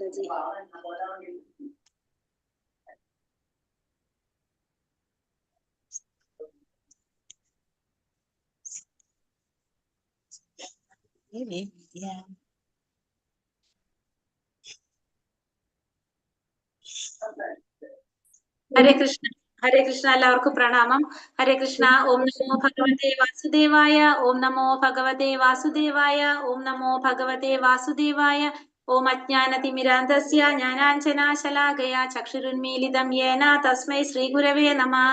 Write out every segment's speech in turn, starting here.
മാതാജി. ഹരേ കൃഷ്ണ. ഹരേ കൃഷ്ണ. എല്ലാവർക്കും പ്രണാമം. ഹരേ കൃഷ്ണ. ഓം നമോ ഭഗവതേ വാസുദേവായ. ഓം നമോ ഭഗവതേ വാസുദേവായ. ഓം നമോ ഭഗവതേ വാസുദേവായ. ഓം അജ്ഞാനതിമിരാന്ധസ്യ ജ്ഞാനാഞ്ജനാശലാകയാ ചക്ഷുരുന്മീലിതം യേന തസ്മൈ ശ്രീഗുരവേ നമഃ.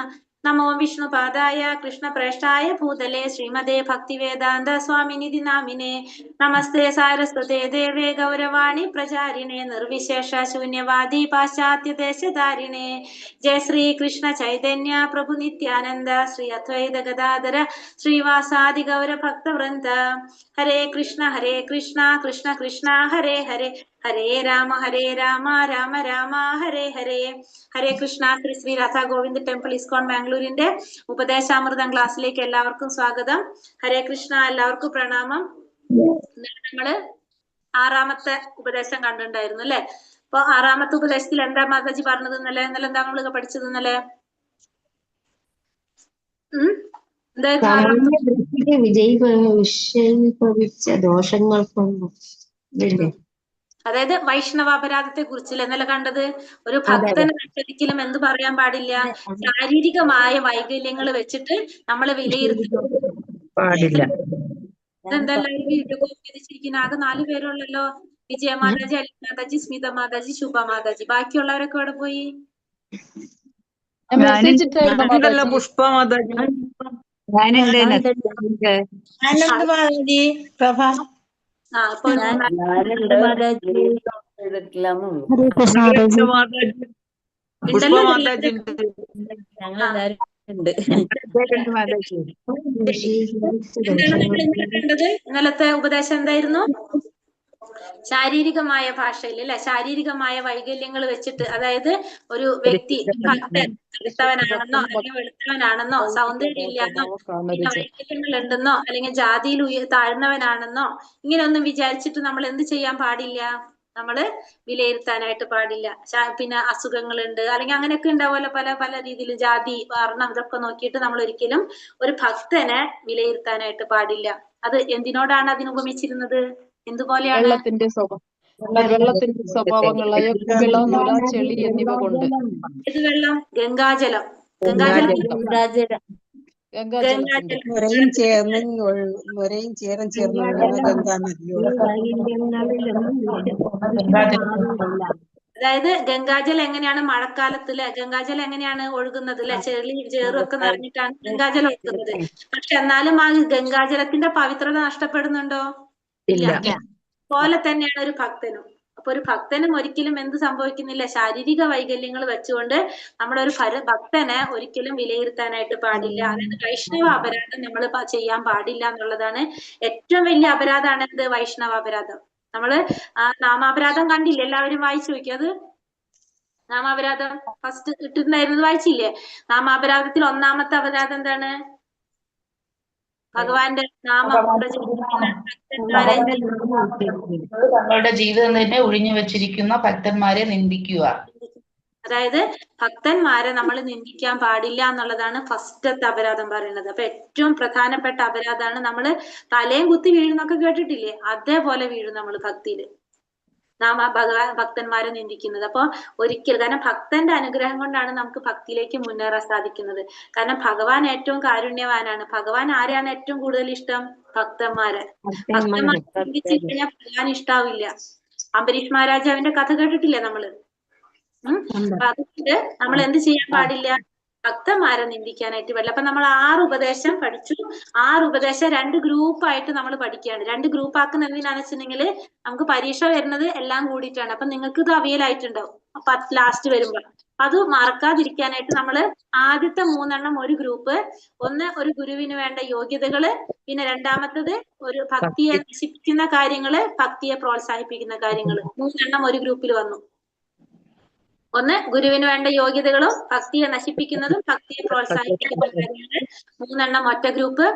നമോ വിഷ്ണുപാദായ കൃഷ്ണപ്രേഷ്ഠായ ഭൂതലേ ശ്രീമതേ ഭക്തിവേദാന്ത സ്വാമിനിധി നാമിനെ. നമസ്തേ സാരസ്വതേ ദേവേ ഗൗരവാണി പ്രചാരിണേ നിർവിശേഷ ശൂന്യവാദി പാശ്ചാത്യദേശധാരിണേ. ജയ ശ്രീ കൃഷ്ണ ചൈതന്യ പ്രഭു നിത്യാനന്ദ ശ്രീ അദ്വൈത ഗദാധര ശ്രീവാസാദി ഗൗര ഭക്തവൃന്ദ. ഹരേ കൃഷ്ണ കൃഷ്ണ കൃഷ്ണ ഹരേ ഹരേ ഹരേ രാമ രാമ രാമ ഹരേ ഹരേ. ഹരേ കൃഷ്ണ. ശ്രീ രാധാ ഗോവിന്ദ് ടെമ്പിൾ ഇസ്കോൺ ബാംഗ്ലൂരിന്റെ ഉപദേശാമൃതം ക്ലാസ്സിലേക്ക് എല്ലാവർക്കും സ്വാഗതം. ഹരേ കൃഷ്ണ. എല്ലാവർക്കും പ്രണാമം. നമ്മള് 6ാമത്തെ ഉപദേശം കണ്ടിട്ടുണ്ടായിരുന്നു അല്ലെ? അപ്പൊ 6ാമത്തെ ഉപദേശത്തിൽ എന്താ മാതാജി പറഞ്ഞത്? ഇന്നലെ എന്താ നമ്മള് പഠിച്ചത്? ഇന്നലെ അതായത് വൈഷ്ണവാപരാധത്തെ കുറിച്ചല്ലേ ഇന്നലെ കണ്ടത്? ഒരു ഭക്തന് ഒരിക്കലും എന്ത് പറയാൻ പാടില്ല? ശാരീരികമായ വൈകല്യങ്ങൾ വെച്ചിട്ട് നമ്മള് വിലയിരുത്താൻ പാടില്ല. ഇതെന്തെല്ലാവരും വീഡിയോ കോപ്പി ചെയ്തിരിക്കുന്ന? ആകെ 4 പേരുള്ളല്ലോ. വിജയ മാതാജി, അലി മാതാജി, സ്മിത മാതാജി, ശുഭ മാതാജി. ബാക്കിയുള്ളവരൊക്കെ എവിടെ പോയി? പുഷ്പ മാതാജി, ഇന്നലത്തെ ഉപദേശം എന്തായിരുന്നു? ശാരീരികമായ ഭാഷയിൽ അല്ലെ, ശാരീരികമായ വൈകല്യങ്ങൾ വെച്ചിട്ട്, അതായത് ഒരു വ്യക്തി ഭക്തൻ കറുത്തവനാണെന്നോ അല്ലെങ്കിൽ വെളുത്തവനാണെന്നോ സൗന്ദര്യം ഇല്ലാന്നോ പിന്നെ വൈകല്യങ്ങൾ ഉണ്ടെന്നോ അല്ലെങ്കിൽ ജാതിയിൽ താഴ്ന്നവനാണെന്നോ ഇങ്ങനെയൊന്നും വിചാരിച്ചിട്ട് നമ്മൾ എന്ത് ചെയ്യാൻ പാടില്ല? നമ്മള് വിലയിരുത്താനായിട്ട് പാടില്ല. പിന്നെ അസുഖങ്ങളുണ്ട് അല്ലെങ്കിൽ അങ്ങനെയൊക്കെ ഉണ്ടാവുമല്ലോ, പല പല രീതിയിൽ ജാതി വർണ്ണം ഇതൊക്കെ നോക്കിയിട്ട് നമ്മൾ ഒരിക്കലും ഒരു ഭക്തനെ വിലയിരുത്താനായിട്ട് പാടില്ല. അത് എന്തിനോടാണ് അതിന് ഉപമിച്ചിരുന്നത്? എന്തുപോലെയാണ്? വെള്ളത്തിന്റെ സ്വഭാവങ്ങളായ കുമിള, നുര, ചെളി എന്നിവ കൊണ്ട്. ഏത് വെള്ളം? ഗംഗാജലം. അതായത് ഗംഗാജലം എങ്ങനെയാണ് മഴക്കാലത്തില് ഗംഗാജലം എങ്ങനെയാണ് ഒഴുകുന്നത് അല്ലെ? ചെളി ചേറും ഒക്കെ നിറഞ്ഞിട്ടാണ് ഗംഗാജലം ഒഴുകുന്നത്. പക്ഷെ എന്നാലും ആ ഗംഗാജലത്തിന്റെ പവിത്രത നഷ്ടപ്പെടുന്നുണ്ടോ? ഇല്ല. പോലെ തന്നെയാണ് ഒരു ഭക്തനും. അപ്പൊ ഒരു ഭക്തനും ഒരിക്കലും എന്ത് സംഭവിക്കുന്നില്ല? ശാരീരിക വൈകല്യങ്ങൾ വെച്ചുകൊണ്ട് നമ്മളൊരു ഭക്തനെ ഒരിക്കലും വിലയിരുത്താനായിട്ട് പാടില്ല. അതായത് വൈഷ്ണവ അപരാധം നമ്മൾ ചെയ്യാൻ പാടില്ല എന്നുള്ളതാണ് ഏറ്റവും വലിയ അപരാധമാണ്. എന്ത്? വൈഷ്ണവ അപരാധം. നമ്മള് നാമാപരാധം കണ്ടില്ലേ? എല്ലാവരും വായിച്ചു നോക്കി. അത് നാമാപരാധം ഫസ്റ്റ് ഇട്ടിട്ടുണ്ടായിരുന്നത് വായിച്ചില്ലേ? നാമാപരാധത്തിൽ 1ാമത്തെ അപരാധം എന്താണ്? ഭഗവാന്റെ നാമം തങ്ങളുടെ ജീവിതം തന്നെ ഒഴിഞ്ഞു വെച്ചിരിക്കുന്ന ഭക്തന്മാരെ നിന്ദിക്കുക. അതായത് ഭക്തന്മാരെ നമ്മൾ നിന്ദിക്കാൻ പാടില്ല എന്നുള്ളതാണ് ഫസ്റ്റത്തെ അപരാധം പറയുന്നത്. അപ്പൊ ഏറ്റവും പ്രധാനപ്പെട്ട അപരാധമാണ് നമ്മള് തലയും കുത്തി വീഴുന്നൊക്കെ കേട്ടിട്ടില്ലേ? അതേപോലെ വീഴും നമ്മൾ ഭക്തിയില്. നാം ആ ഭക്തന്മാരെ നിന്ദിക്കുന്നത്. അപ്പൊ ഒരിക്കലും, കാരണം ഭക്തന്റെ അനുഗ്രഹം കൊണ്ടാണ് നമുക്ക് ഭക്തിയിലേക്ക് മുന്നേറാൻ സാധിക്കുന്നത്. കാരണം ഭഗവാൻ ഏറ്റവും കാരുണ്യവാനാണ്. ഭഗവാൻ ആരെയാണ് ഏറ്റവും കൂടുതൽ ഇഷ്ടം? ഭക്തന്മാരെ. ഭക്തന്മാരെ നിന്ദിച്ചു കഴിഞ്ഞാൽ ഭഗവാൻ ഇഷ്ടാവില്ല. അംബരീഷ് മഹാരാജാവിന്റെ കഥ കേട്ടിട്ടില്ലേ നമ്മള്? അപ്പൊ അതുകൊണ്ട് നമ്മൾ എന്ത് ചെയ്യാൻ പാടില്ല? ഭക്തന്മാരെ നിന്ദിക്കാനായിട്ട് പാടില്ല. അപ്പൊ നമ്മൾ 6 ഉപദേശം പഠിച്ചു. 6 ഉപദേശം 2 ഗ്രൂപ്പായിട്ട് നമ്മൾ പഠിക്കുകയാണ്. 2 ഗ്രൂപ്പ് ആക്കുന്ന എന്തിനാണെന്ന് വെച്ചിട്ടുണ്ടെങ്കിൽ നമുക്ക് പരീക്ഷ വരുന്നത് എല്ലാം കൂടിയിട്ടാണ്. അപ്പൊ നിങ്ങൾക്ക് ഇത് അവൈലായിട്ടുണ്ടാവും അപ്പൊ ലാസ്റ്റ് വരുമ്പോ അത് മറക്കാതിരിക്കാനായിട്ട് നമ്മള് ആദ്യത്തെ 3 എണ്ണം ഒരു ഗ്രൂപ്പ്, ഒന്ന് ഒരു ഗുരുവിന് വേണ്ട യോഗ്യതകള്, പിന്നെ രണ്ടാമത്തത് ഒരു ഭക്തിയെ നശിപ്പിക്കുന്ന കാര്യങ്ങള്, ഭക്തിയെ പ്രോത്സാഹിപ്പിക്കുന്ന കാര്യങ്ങള്. 3 എണ്ണം ഒരു ഗ്രൂപ്പിൽ വന്നു. ഒന്ന് ഗുരുവിന് വേണ്ട യോഗ്യതകളും ഭക്തിയെ നശിപ്പിക്കുന്നതും ഭക്തിയെ പ്രോത്സാഹിപ്പിക്കുന്ന കാര്യങ്ങൾ 3 എണ്ണം ഒറ്റ ഗ്രൂപ്പ്.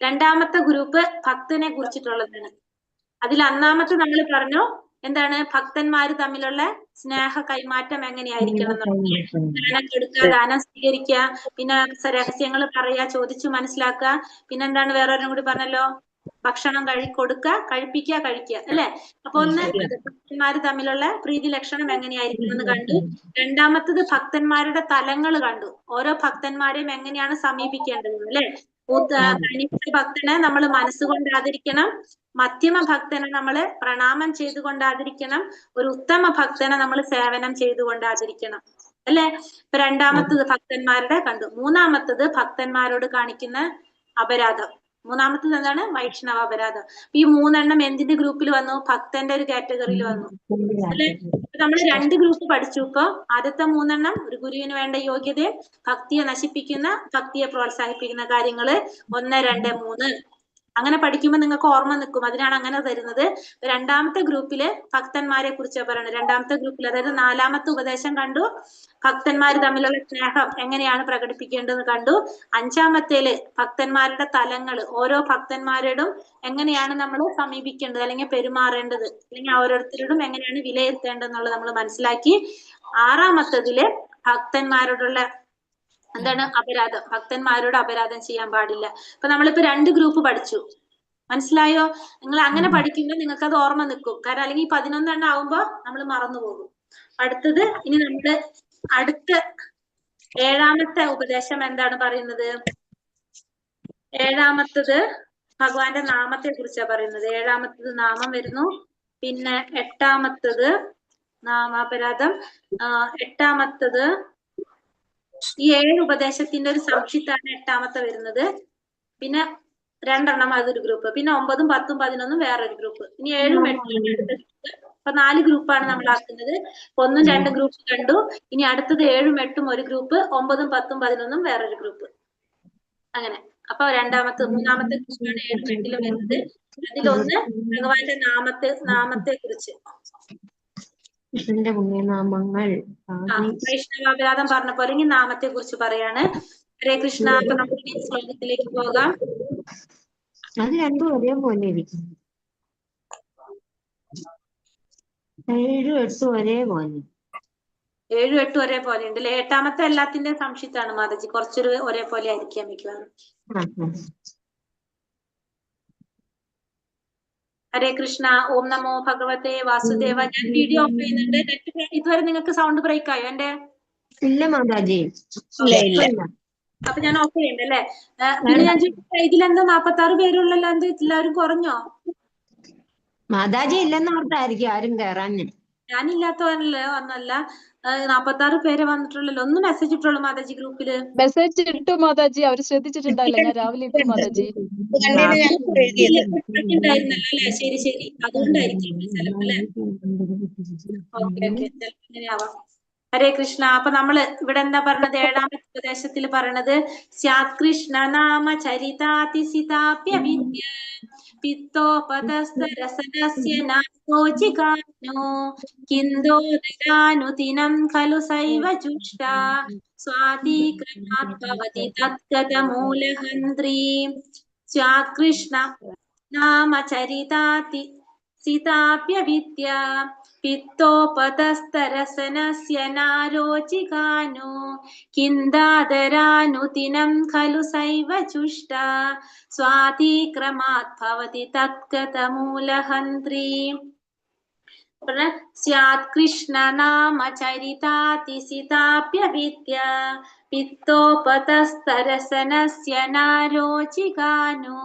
രണ്ടാമത്തെ ഗ്രൂപ്പ് ഭക്തനെ കുറിച്ചിട്ടുള്ളതാണ്. അതിൽ 1ാമത്തെ നമ്മൾ പറഞ്ഞു എന്താണ് ഭക്തന്മാര് തമ്മിലുള്ള സ്നേഹ കൈമാറ്റം എങ്ങനെയായിരിക്കണം ദാനം കൊടുക്കുക, ദാനം സ്വീകരിക്കുക, പിന്നെ രഹസ്യങ്ങൾ പറയാ, ചോദിച്ചു മനസ്സിലാക്കുക, പിന്നെന്താണ് വേറൊരെണ്ണം കൂടി പറഞ്ഞല്ലോ, ഭക്ഷണം കൊടുക്കുക, കഴിപ്പിക്കുക, കഴിക്കുക, അല്ലെ? അപ്പൊ ഒന്ന് ഭക്തന്മാര് തമ്മിലുള്ള പ്രീതി ലക്ഷണം എങ്ങനെയായിരിക്കണം എന്ന് കണ്ടു. രണ്ടാമത്തത് ഭക്തന്മാരുടെ തലങ്ങൾ കണ്ടു. ഓരോ ഭക്തന്മാരെയും എങ്ങനെയാണ് സമീപിക്കേണ്ടത്, അല്ലെ? കനിഷ്ഠ ഭക്തനെ നമ്മൾ മനസ്സുകൊണ്ട് ആദരിക്കണം, മധ്യമ ഭക്തനെ നമ്മള് പ്രണാമം ചെയ്തുകൊണ്ട് ആദരിക്കണം, ഒരു ഉത്തമ ഭക്തനെ നമ്മൾ സേവനം ചെയ്തുകൊണ്ട് ആദരിക്കണം, അല്ലെ? ഇപ്പൊ രണ്ടാമത്തത് ഭക്തന്മാരുടെ കണ്ടു. മൂന്നാമത്തത് ഭക്തന്മാരോട് കാണിക്കുന്ന അപരാധം. മൂന്നാമത്തത് എന്താണ്? വൈഷ്ണവ അപരാധം. ഈ മൂന്നെണ്ണം എന്തിന്റെ ഗ്രൂപ്പിൽ വന്നു? ഭക്തന്റെ ഒരു കാറ്റഗറിയിൽ വന്നു, അല്ലെ? നമ്മൾ 2 ഗ്രൂപ്പ് പഠിച്ചു. ഇപ്പൊ ആദ്യത്തെ 3 ഒരു ഗുരുവിന് വേണ്ട യോഗ്യതയെ, ഭക്തിയെ നശിപ്പിക്കുന്ന, ഭക്തിയെ പ്രോത്സാഹിപ്പിക്കുന്ന കാര്യങ്ങള് 1, 2, 3 അങ്ങനെ പഠിക്കുമ്പോൾ നിങ്ങൾക്ക് ഓർമ്മ നിൽക്കും. അതിനാണ് അങ്ങനെ തരുന്നത്. രണ്ടാമത്തെ ഗ്രൂപ്പില് ഭക്തന്മാരെ കുറിച്ച് പറയണം. രണ്ടാമത്തെ ഗ്രൂപ്പിൽ, അതായത് 4ാമത്തെ ഉപദേശം കണ്ടു, ഭക്തന്മാർ തമ്മിലുള്ള സ്നേഹം എങ്ങനെയാണ് പ്രകടിപ്പിക്കേണ്ടതെന്ന് കണ്ടു. 5ാമത്തേല് ഭക്തന്മാരുടെ തലങ്ങള്, ഓരോ ഭക്തന്മാരോടും എങ്ങനെയാണ് നമ്മൾ സമീപിക്കേണ്ടത്, അല്ലെങ്കിൽ പെരുമാറേണ്ടത്, അല്ലെങ്കിൽ ഓരോരുത്തരോടും എങ്ങനെയാണ് വിലയിരുത്തേണ്ടതെന്നുള്ളത് നമ്മൾ മനസ്സിലാക്കി. 6ാമത്തതില് ഭക്തന്മാരോടുള്ള എന്താണ്? അപരാധം. ഭക്തന്മാരോട് അപരാധം ചെയ്യാൻ പാടില്ല. ഇപ്പൊ നമ്മളിപ്പോ 2 ഗ്രൂപ്പ് പഠിച്ചു, മനസ്സിലായോ? നിങ്ങൾ അങ്ങനെ പഠിക്കുമ്പോൾ നിങ്ങൾക്ക് അത് ഓർമ്മ നിൽക്കും. കാരണം അല്ലെങ്കിൽ 11 ആവുമ്പോ നമ്മൾ മറന്നുപോകും. അടുത്തത് ഇനി നമ്മള് അടുത്ത 7ാമത്തെ ഉപദേശം എന്താണ് പറയുന്നത്? 7ാമത്തത് ഭഗവാന്റെ നാമത്തെ കുറിച്ചാണ് പറയുന്നത്. 7ാമത്തത് നാമം വരുന്നു. പിന്നെ 8ാമത്തത് നാമാപരാധം. 8ാമത്തത് ഈ 7 ഉപദേശത്തിന്റെ ഒരു സംക്ഷിപ്താണ് 8ാമത്തെ വരുന്നത്. പിന്നെ 2 അതൊരു ഗ്രൂപ്പ്, പിന്നെ 9, 10, 11 വേറൊരു ഗ്രൂപ്പ്. ഇനി 7, 8 അപ്പൊ 4 ഗ്രൂപ്പാണ് നമ്മൾ ആക്കുന്നത്. 1, 2 ഗ്രൂപ്പ് കണ്ടു. ഇനി അടുത്തത് 7, 8 ഒരു ഗ്രൂപ്പ്, 9, 10, 11 വേറൊരു ഗ്രൂപ്പ്. അങ്ങനെ. അപ്പൊ 3ാമത്തെ ഗ്രൂപ്പാണ് 7, 8 വരുന്നത്. അതിലൊന്ന് ഭഗവാന്റെ നാമത്തെ കുറിച്ച്, പുണ്യനാമങ്ങൾ, വൈഷ്ണവാപരാധം പറഞ്ഞ പോലെ ഇനി നാമത്തെ കുറിച്ച് പറയാണ്. ഹരേ കൃഷ്ണ. അപ്പൊ നമുക്ക് ഈ ശ്ലോകത്തിലേക്ക് പോകാം. അത് രണ്ടും ഒരേപോലെ ഇരിക്കും. 7, 8 ഒരേപോലെ. 7, 8 ഒരേപോലെ ഉണ്ട് അല്ലെ? 8ാമത്തെ എല്ലാത്തിന്റെ സംക്ഷിപ്താണ് മാതാജി. കുറച്ചൊരു ഒരേപോലെ ആയിരിക്കാം മിക്കവാറും. ഹരേ കൃഷ്ണ. ഓം നമോ ഭഗവതേ വാസുദേവ. ഞാൻ വീഡിയോ ഓഫ് ചെയ്യുന്നുണ്ട്. നെറ്റ് ഇതുവരെ നിങ്ങൾക്ക് സൗണ്ട് ബ്രേക്ക് ആയോ എന്റെ? ഇല്ല മാതാജി, അപ്പൊ ഞാൻ ഓഫ് ചെയ്യണ്ട അല്ലേ? പിന്നെ ഞാൻ ഇതിലെന്താ 46 പേരുള്ളല്ലോ, എന്ത് എല്ലാവരും കുറഞ്ഞോ? മാതാജി ഇല്ലെന്ന് ഓർത്തായിരിക്കും ആരും കേറാഞ്ഞ്. ഞാനില്ലാത്തവരല്ലേ ഒന്നല്ല, 46 പേരെ വന്നിട്ടുള്ളല്ലോ. ഒന്ന് മെസ്സേജ് ഇട്ടുള്ളൂ മാതാജി ഗ്രൂപ്പില്. മെസ്സേജ് ഇട്ടു മാതാജി, അവര് ശ്രദ്ധിച്ചിട്ടുണ്ടായില്ല. ഞാൻ രാവിലെ ഇട്ടു മാതാജി. ഉണ്ടായിരുന്നല്ലോ അല്ലെ? ശരി ശരി, അതുകൊണ്ടായിരിക്കും ചിലപ്പോ അല്ലെ? ഓക്കെ ഓക്കെ, ചിലപ്പോ ഇങ്ങനെയാവാം. ഹരേ കൃഷ്ണ. അപ്പൊ നമ്മള് ഇവിടെ എന്താ പറഞ്ഞത്? 7ാമത്തെ ഉപദേശത്തിൽ പറയണത് ശ്യാകൃഷ്ണ നാമ ചരിതാതിസിതാപ്യവിദ്യ പിത്തോപതസ്തരസനസ്യ നാസ്തോചികാനോ കിന്തോദരാനുദിനം ഖലു സൈവ ജുഷ്ടാ സ്വാതിക്രമാത് ഭവതി തത്കതമൂലഹന്ത്രീ. ശ്യാകൃഷ്ണ നാമ ചരിതാതി സിതാപ്യവിദ്യ പിത്തോപതസ്തരസനസ്യ നാരോചികാനോ കിന്ദാദരാനുദിനം ഖലു സൈവ ജുഷ്ടാ സ്വാതിക്രമാത് ഭവതി തത്കതമൂലഹന്ത്രീ. സ്യാത് കൃഷ്ണ നാമ ചരിതാതിസിതാപ്യവിദ്യ പിത്തോപതസ്തരസനസ്യ നാരോചികാനോ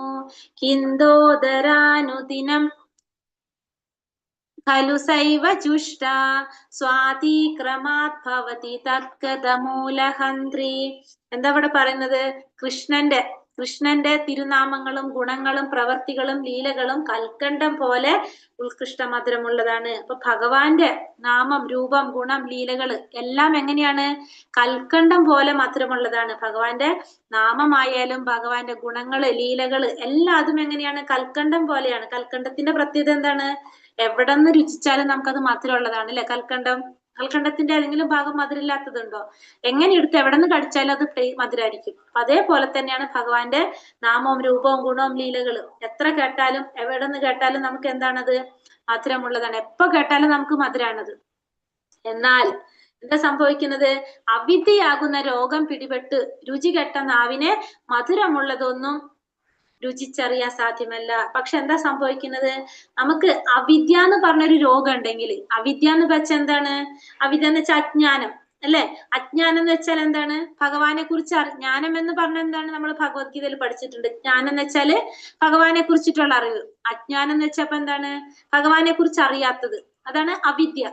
കിന്തോദരാനുദിനം ഖലു സൈവ ജുഷ്ടാ സ്വാതിക്രമാത് ഭവതി തത്കതമൂലഹന്ത്രീ. എന്താ ഇവിടെ പറയുന്നത്? കൃഷ്ണന്റെ തിരുനാമങ്ങളും ഗുണങ്ങളും പ്രവർത്തികളും ലീലകളും കൽക്കണ്ടം പോലെ ഉത്കൃഷ്ട മധുരമുള്ളതാണ്. അപ്പൊ ഭഗവാന്റെ നാമം, രൂപം, ഗുണം, ലീലകള് എല്ലാം എങ്ങനെയാണ്? കൽക്കണ്ടം പോലെ മധുരമുള്ളതാണ്. ഭഗവാന്റെ നാമമായാലും ഭഗവാന്റെ ഗുണങ്ങള്, ലീലകള് എല്ലാം അതും എങ്ങനെയാണ്? കൽക്കണ്ടം പോലെയാണ്. കൽക്കണ്ടത്തിന്റെ പ്രത്യേകത എന്താണ്? എവിടെ നിന്ന് രുചിച്ചാലും നമുക്കത് മധുരമുള്ളതാണ് അല്ലെ? കൽക്കണ്ടത്തിന്റെ ഏതെങ്കിലും ഭാഗം മധുരമില്ലാത്തതുണ്ടോ? എങ്ങനെ എടുത്ത് എവിടെ നിന്ന് കടിച്ചാലും അത് മധുരമായിരിക്കും. അതേപോലെ തന്നെയാണ് ഭഗവാന്റെ നാമവും രൂപവും ഗുണവും ലീലകളും. എത്ര കേട്ടാലും എവിടെ നിന്ന് കേട്ടാലും നമുക്ക് എന്താണത്? മധുരമുള്ളതാണ്. എപ്പോ കേട്ടാലും നമുക്ക് മധുരാണത്. എന്നാൽ എന്താ സംഭവിക്കുന്നത്? അവിദ്യയാകുന്ന രോഗം പിടിപെട്ട് രുചി കെട്ട നാവിനെ മധുരമുള്ളതൊന്നും രുചിച്ചറിയാൻ സാധ്യമല്ല. പക്ഷെ എന്താ സംഭവിക്കുന്നത്? നമുക്ക് അവിദ്യ എന്ന് പറഞ്ഞൊരു രോഗം ഉണ്ടെങ്കിൽ, അവിദ്യ എന്ന് വെച്ചാൽ എന്താണ്? അവിദ്യ എന്ന് വെച്ചാൽ അജ്ഞാനം അല്ലെ? അജ്ഞാനം എന്ന് വെച്ചാൽ എന്താണ്? ഭഗവാനെ കുറിച്ച് ജ്ഞാനം എന്ന് പറഞ്ഞ എന്താണ്? നമ്മൾ ഭഗവത്ഗീതയിൽ പഠിച്ചിട്ടുണ്ട്. ജ്ഞാനം എന്ന് വെച്ചാല് ഭഗവാനെ കുറിച്ചിട്ടുള്ള അറിവ്. അജ്ഞാനം എന്ന് വെച്ചപ്പോ എന്താണ്? ഭഗവാനെ കുറിച്ച് അറിയാത്തത്. അതാണ് അവിദ്യ.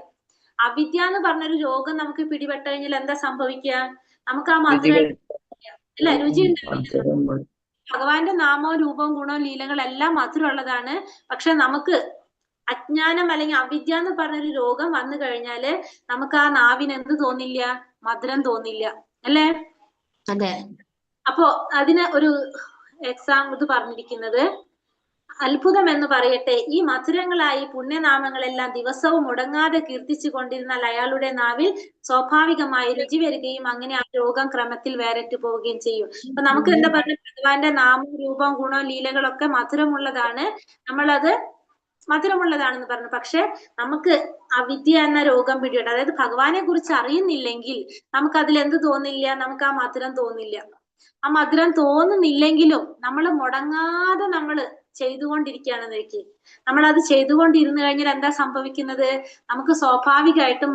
അവിദ്യ എന്ന് പറഞ്ഞൊരു രോഗം നമുക്ക് പിടിപെട്ട് കഴിഞ്ഞാൽ എന്താ സംഭവിക്കുക? നമുക്ക് ആ മധുരം അല്ല, രുചി ഉണ്ടാവില്ല. ഭഗവാന്റെ നാമവും രൂപവും ഗുണവും ലീലകളെല്ലാം മധുരമുള്ളതാണ്. പക്ഷെ നമുക്ക് അജ്ഞാനം അല്ലെങ്കിൽ അവിദ്യ എന്ന് പറഞ്ഞൊരു രോഗം വന്നു കഴിഞ്ഞാല് നമുക്ക് ആ നാവിന് എന്ത് തോന്നില്ല? മധുരം തോന്നില്ല അല്ലേ? അതെ. അപ്പോ അതിന് ഒരു എക്സാം ഇത് പറഞ്ഞിരിക്കുന്നത്, അത്ഭുതം എന്ന് പറയട്ടെ, ഈ മധുരങ്ങളായി പുണ്യനാമങ്ങളെല്ലാം ദിവസവും മുടങ്ങാതെ കീർത്തിച്ചു കൊണ്ടിരുന്നാൽ അയാളുടെ നാവിൽ സ്വാഭാവികമായി രുചി വരികയും അങ്ങനെ ആ രോഗം ക്രമത്തിൽ വേറിട്ട് പോവുകയും ചെയ്യും. അപ്പൊ നമുക്ക് എന്താ പറഞ്ഞ, ഭഗവാന്റെ നാമം രൂപം ഗുണം ലീലകളൊക്കെ മധുരമുള്ളതാണ്, നമ്മളത് മധുരമുള്ളതാണെന്ന് പറഞ്ഞു. പക്ഷെ നമുക്ക് അവിദ്യ എന്ന രോഗം പിടിപെട്ട്, അതായത് ഭഗവാനെ കുറിച്ച് അറിയുന്നില്ലെങ്കിൽ നമുക്ക് അതിൽ എന്ത് തോന്നില്ല? നമുക്ക് ആ മധുരം തോന്നില്ല. ആ മധുരം തോന്നുന്നില്ലെങ്കിലും നമ്മൾ മുടങ്ങാതെ നമ്മള് ചെയ്തുകൊണ്ടിരിക്കുകയാണെന്ന് വെക്ക്. നമ്മളത് ചെയ്തുകൊണ്ടിരുന്നു കഴിഞ്ഞാൽ എന്താ സംഭവിക്കുന്നത്? നമുക്ക് സ്വാഭാവികമായിട്ടും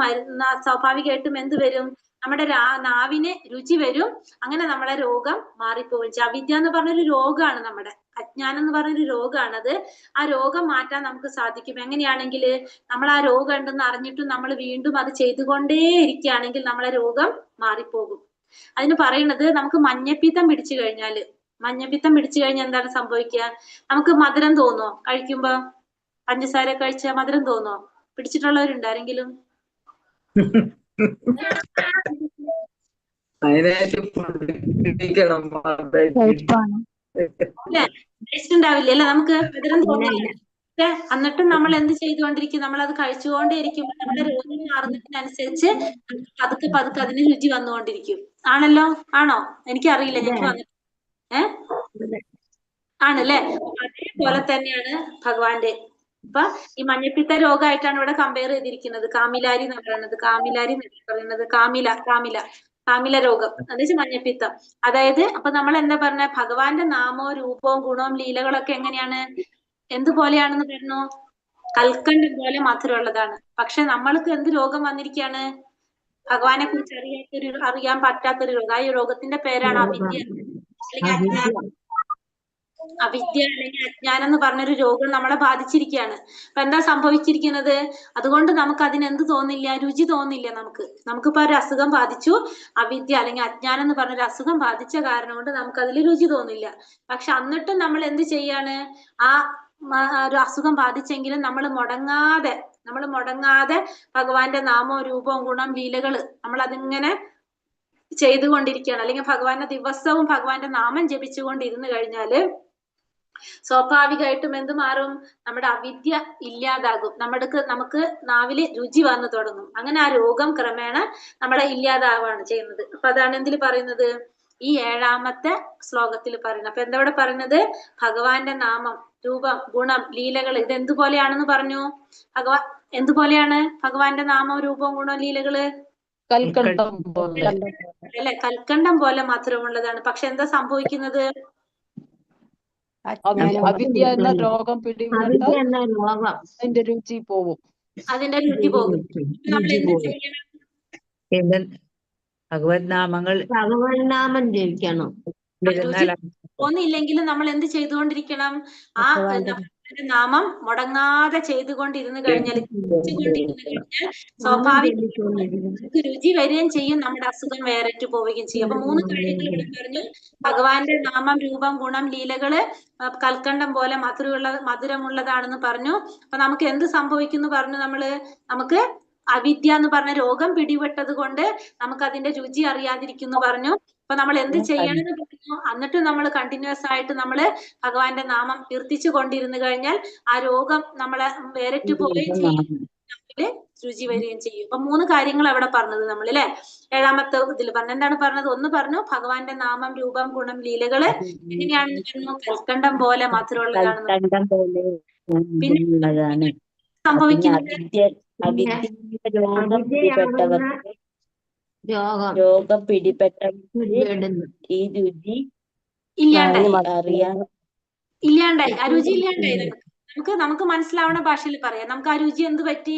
എന്ത് വരും? നമ്മുടെ നാവിന് രുചി വരും. അങ്ങനെ നമ്മളെ രോഗം മാറിപ്പോവുകയും ചെയ്യും. അവിദ്യ എന്ന് പറഞ്ഞൊരു രോഗമാണ്, നമ്മുടെ അജ്ഞാനം എന്ന് പറഞ്ഞൊരു രോഗമാണത്. ആ രോഗം മാറ്റാൻ നമുക്ക് സാധിക്കും. എങ്ങനെയാണെങ്കിൽ, നമ്മൾ ആ രോഗം ഉണ്ടെന്ന് അറിഞ്ഞിട്ടും നമ്മൾ വീണ്ടും അത് ചെയ്തുകൊണ്ടേ ഇരിക്കുകയാണെങ്കിൽ നമ്മളെ രോഗം മാറിപ്പോകും. അതിന് പറയുന്നത്, നമുക്ക് മഞ്ഞപ്പിത്തം പിടിച്ചു കഴിഞ്ഞാൽ എന്താണ് സംഭവിക്കുക? നമുക്ക് മധുരം തോന്നോ? കഴിക്കുമ്പോ പഞ്ചസാര കഴിച്ചാൽ മധുരം തോന്നോ? പിടിച്ചിട്ടുള്ളവരുണ്ട് ആരെങ്കിലും? കഴിച്ചിട്ടുണ്ടാവില്ല അല്ലെ? നമുക്ക് മധുരം തോന്നില്ല. എന്നിട്ടും നമ്മൾ എന്ത് ചെയ്തുകൊണ്ടിരിക്കും? നമ്മൾ അത് കഴിച്ചുകൊണ്ടേ ഇരിക്കുമ്പോൾ നമ്മുടെ രോഗം മാറുന്നതിനനുസരിച്ച് പതുക്കെ പതുക്കെ അതിന് രുചി വന്നുകൊണ്ടിരിക്കും. ആണല്ലോ? ആണോ? എനിക്കറിയില്ല, എനിക്ക് വന്നിട്ട് ആണല്ലേ? അതേപോലെ തന്നെയാണ് ഭഗവാന്റെ. അപ്പൊ ഈ മഞ്ഞപ്പിത്ത രോഗമായിട്ടാണ് ഇവിടെ കമ്പയർ ചെയ്തിരിക്കുന്നത്. കാമിലാരി എന്ന് പറയുന്നത്, കാമില രോഗം എന്ന് വെച്ചാൽ മഞ്ഞപ്പിത്തം. അതായത് അപ്പൊ നമ്മൾ എന്താ പറഞ്ഞ, ഭഗവാന്റെ നാമവും രൂപവും ഗുണവും ലീലകളൊക്കെ എങ്ങനെയാണ്? എന്തുപോലെയാണെന്ന് പറഞ്ഞു? കൽക്കണ്ടം പോലെ മധുരമുള്ളതാണ്. പക്ഷെ നമ്മൾക്ക് എന്ത് രോഗം വന്നിരിക്കുകയാണ്? ഭഗവാനെ കുറിച്ച് അറിയാൻ പറ്റാത്തൊരു രോഗം. ആ രോഗത്തിന്റെ പേരാണ് അവിദ്യ അല്ലെങ്കിൽ അജ്ഞാനം. അവിദ്യ അല്ലെങ്കിൽ അജ്ഞാനം എന്ന് പറഞ്ഞൊരു രോഗം നമ്മളെ ബാധിച്ചിരിക്കുകയാണ്. അപ്പൊ എന്താ സംഭവിച്ചിരിക്കുന്നത്? അതുകൊണ്ട് നമുക്ക് അതിന് എന്ത് തോന്നില്ല? രുചി തോന്നില്ല. നമുക്കിപ്പോ ഒരു അസുഖം ബാധിച്ചു, അവിദ്യ അല്ലെങ്കിൽ അജ്ഞാനം എന്ന് പറഞ്ഞൊരു അസുഖം ബാധിച്ച കാരണം കൊണ്ട് നമുക്ക് അതിൽ രുചി തോന്നില്ല. പക്ഷെ എന്നിട്ടും നമ്മൾ എന്ത് ചെയ്യാണ്? ആ ഒരു അസുഖം ബാധിച്ചെങ്കിലും നമ്മൾ മുടങ്ങാതെ ഭഗവാന്റെ നാമവും രൂപവും ഗുണം ലീലകള് നമ്മൾ അതിങ്ങനെ ചെയ്തുകൊണ്ടിരിക്കുകയാണ്. അല്ലെങ്കിൽ ഭഗവാന്റെ ദിവസവും ഭഗവാന്റെ നാമം ജപിച്ചുകൊണ്ടിരുന്നു കഴിഞ്ഞാല് സ്വാഭാവികമായിട്ടും എന്ത് മാറും? നമ്മുടെ അവിദ്യ ഇല്ലാതാകും. നമുക്ക് നാവില് രുചി വന്നു തുടങ്ങും. അങ്ങനെ ആ രോഗം ക്രമേണ നമ്മളെ ഇല്ലാതാവാണ് ചെയ്യുന്നത്. അപ്പൊ അതാണ് എന്തിൽ പറയുന്നത്? ഈ 7ാമത്തെ ശ്ലോകത്തിൽ പറയുന്നത്. അപ്പൊ എന്താ ഇവിടെ പറയുന്നത്? ഭഗവാന്റെ നാമം രൂപം ഗുണം ലീലകൾ ഇത് എന്തുപോലെയാണെന്ന് പറഞ്ഞു? എന്തുപോലെയാണ് ഭഗവാന്റെ നാമം രൂപവും ഗുണം ലീലകള്? അല്ലെ? കൽക്കണ്ടം പോലെ മധുരമുള്ളതാണ്. പക്ഷെ എന്താ സംഭവിക്കുന്നത്? അവിദ്യ എന്ന രോഗം പിടിപെട്ടാൽ അതിന്റെ രുചി പോകും. നമ്മൾ എന്ത് ചെയ്യണം? ഭഗവത് നാമം ജപിക്കണം. തോന്നിയില്ലെങ്കിലും നമ്മൾ എന്ത് ചെയ്തുകൊണ്ടിരിക്കണം? ആ നാമം മുടങ്ങാതെ ചെയ്തുകൊണ്ടിരുന്നു കഴിഞ്ഞാൽ സ്വാഭാവിക രുചി വരികയും ചെയ്യും, നമ്മുടെ അസുഖം വേറിട്ട് പോവുകയും ചെയ്യും. അപ്പൊ 3 കാര്യങ്ങൾ ഇവിടെ പറഞ്ഞു. ഭഗവാന്റെ നാമം രൂപം ഗുണം ലീലകള് കൽക്കണ്ടം പോലെ മധുരമുള്ളതാണെന്ന് പറഞ്ഞു. അപ്പൊ നമുക്ക് എന്ത് സംഭവിക്കുന്നു പറഞ്ഞു? നമുക്ക് അവിദ്യ എന്ന് പറഞ്ഞ രോഗം പിടിപെട്ടത് കൊണ്ട് നമുക്ക് അതിന്റെ രുചി അറിയാതിരിക്കുന്നു പറഞ്ഞു. അപ്പൊ നമ്മൾ എന്ത് ചെയ്യണമെന്ന് പറഞ്ഞു? എന്നിട്ട് നമ്മൾ കണ്ടിന്യൂസ് ആയിട്ട് ഭഗവാന്റെ നാമം കീർത്തിച്ചു കൊണ്ടിരുന്നു കഴിഞ്ഞാൽ ആ രോഗം നമ്മളെ വേറിട്ട് പോവുകയും ചെയ്യും, രുചി വരികയും ചെയ്യും. അപ്പൊ 3 കാര്യങ്ങൾ അവിടെ പറഞ്ഞത് നമ്മൾ അല്ലെ? 7ാമത്തെ ഇതിൽ പറഞ്ഞു. എന്താണ് പറഞ്ഞത്? ഒന്ന് പറഞ്ഞു ഭഗവാന്റെ നാമം രൂപം ഗുണം ലീലകള് എങ്ങനെയാണെന്ന് പറഞ്ഞു? കൽക്കണ്ടം പോലെ മധുരമുള്ളതാണെന്ന്. പിന്നെ സംഭവിക്കുന്നത്? അവിദ്യയുടെ രോഗം അവിദ്യയാകുന്ന പിടിപെട്ടവർക്ക് രോഗം പിടിപെട്ടവർക്ക് ഈ രുചി ഇല്ലാണ്ടായി അറിയാൻ ആ രുചി ഇല്ലാണ്ടായി. നമുക്ക് മനസ്സിലാവണ ഭാഷയിൽ പറയാം. നമുക്ക് ആ രുചി എന്ത് പറ്റി?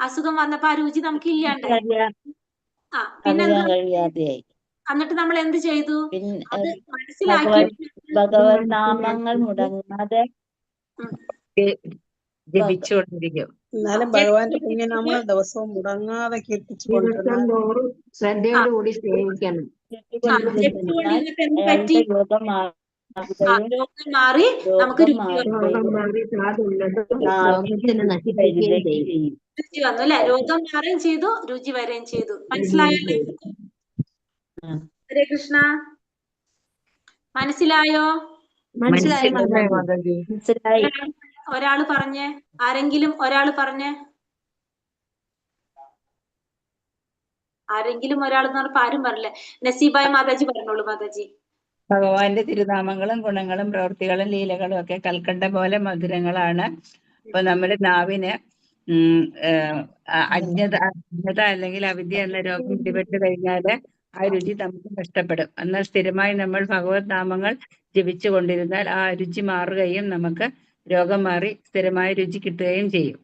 അസുഖം വന്നപ്പോ ആ രുചി നമുക്ക് ഇല്ലാണ്ടായി. പിന്നെ അറിയാൻ കഴിയാതെയായി. എന്നിട്ട് നമ്മൾ എന്ത് ചെയ്തു? പിന്നെ അത് മനസ്സിലാക്കി ഭഗവത് നാമങ്ങൾ മുടങ്ങാതെ ജപിച്ചുകൊണ്ടിരിക്കും. എന്നാലും ഭഗവാന്റെ പുണ്യനാമങ്ങൾ ദിവസവും മുടങ്ങാതെ കീർത്തിച്ചുകൊണ്ടിരുന്നാൽ തോറും ശ്രദ്ധയോടുകൂടി സേവിക്കണം. ജപിച്ചുകൊണ്ടിരുന്നപ്പോ എന്ത് പറ്റി? അയാളുടെ രോഗം രോഗം മാറി നമുക്ക് രുചി രോഗം മാറി സാധുള്ളതും രോഗത്തിന് നശിപ്പിക്കുകയും ചെയ്യും. രുചി വന്നു അല്ലെ? രോഗം മാറുകയും ചെയ്തു, രുചി വരികയും ചെയ്തു. മനസ്സിലായല്ലോ? ഹരേ കൃഷ്ണ. മനസ്സിലായോ? മനസ്സിലായി മനസ്സിലായി. ഒരാള് പറഞ്ഞേ, ആരെങ്കിലും ഒരാള് പറഞ്ഞേ. ആരെങ്കിലും ഒരാൾ എന്ന് പറഞ്ഞപ്പോ ആരും പറഞ്ഞില്ലേ. നസീബായ മാതാജി പറഞ്ഞോളൂ. മാതാജി. ഭഗവാന്റെ തിരുനാമങ്ങളും ഗുണങ്ങളും പ്രവൃത്തികളും ലീലകളും ഒക്കെ കൽക്കണ്ട പോലെ മധുരങ്ങളാണ്. അപ്പൊ നമ്മുടെ നാവിന് അജ്ഞത അല്ലെങ്കിൽ അവിദ്യ എന്ന രോഗം പിടിപെട്ട് കഴിഞ്ഞാല് ആ രുചി നമുക്ക് നഷ്ടപ്പെടും. എന്നാൽ സ്ഥിരമായി നമ്മൾ ഭഗവത് നാമങ്ങൾ ജപിച്ചു കൊണ്ടിരുന്നാൽ ആ രുചി മാറുകയും നമുക്ക് രോഗം മാറി സ്ഥിരമായ രുചി കിട്ടുകയും ചെയ്യും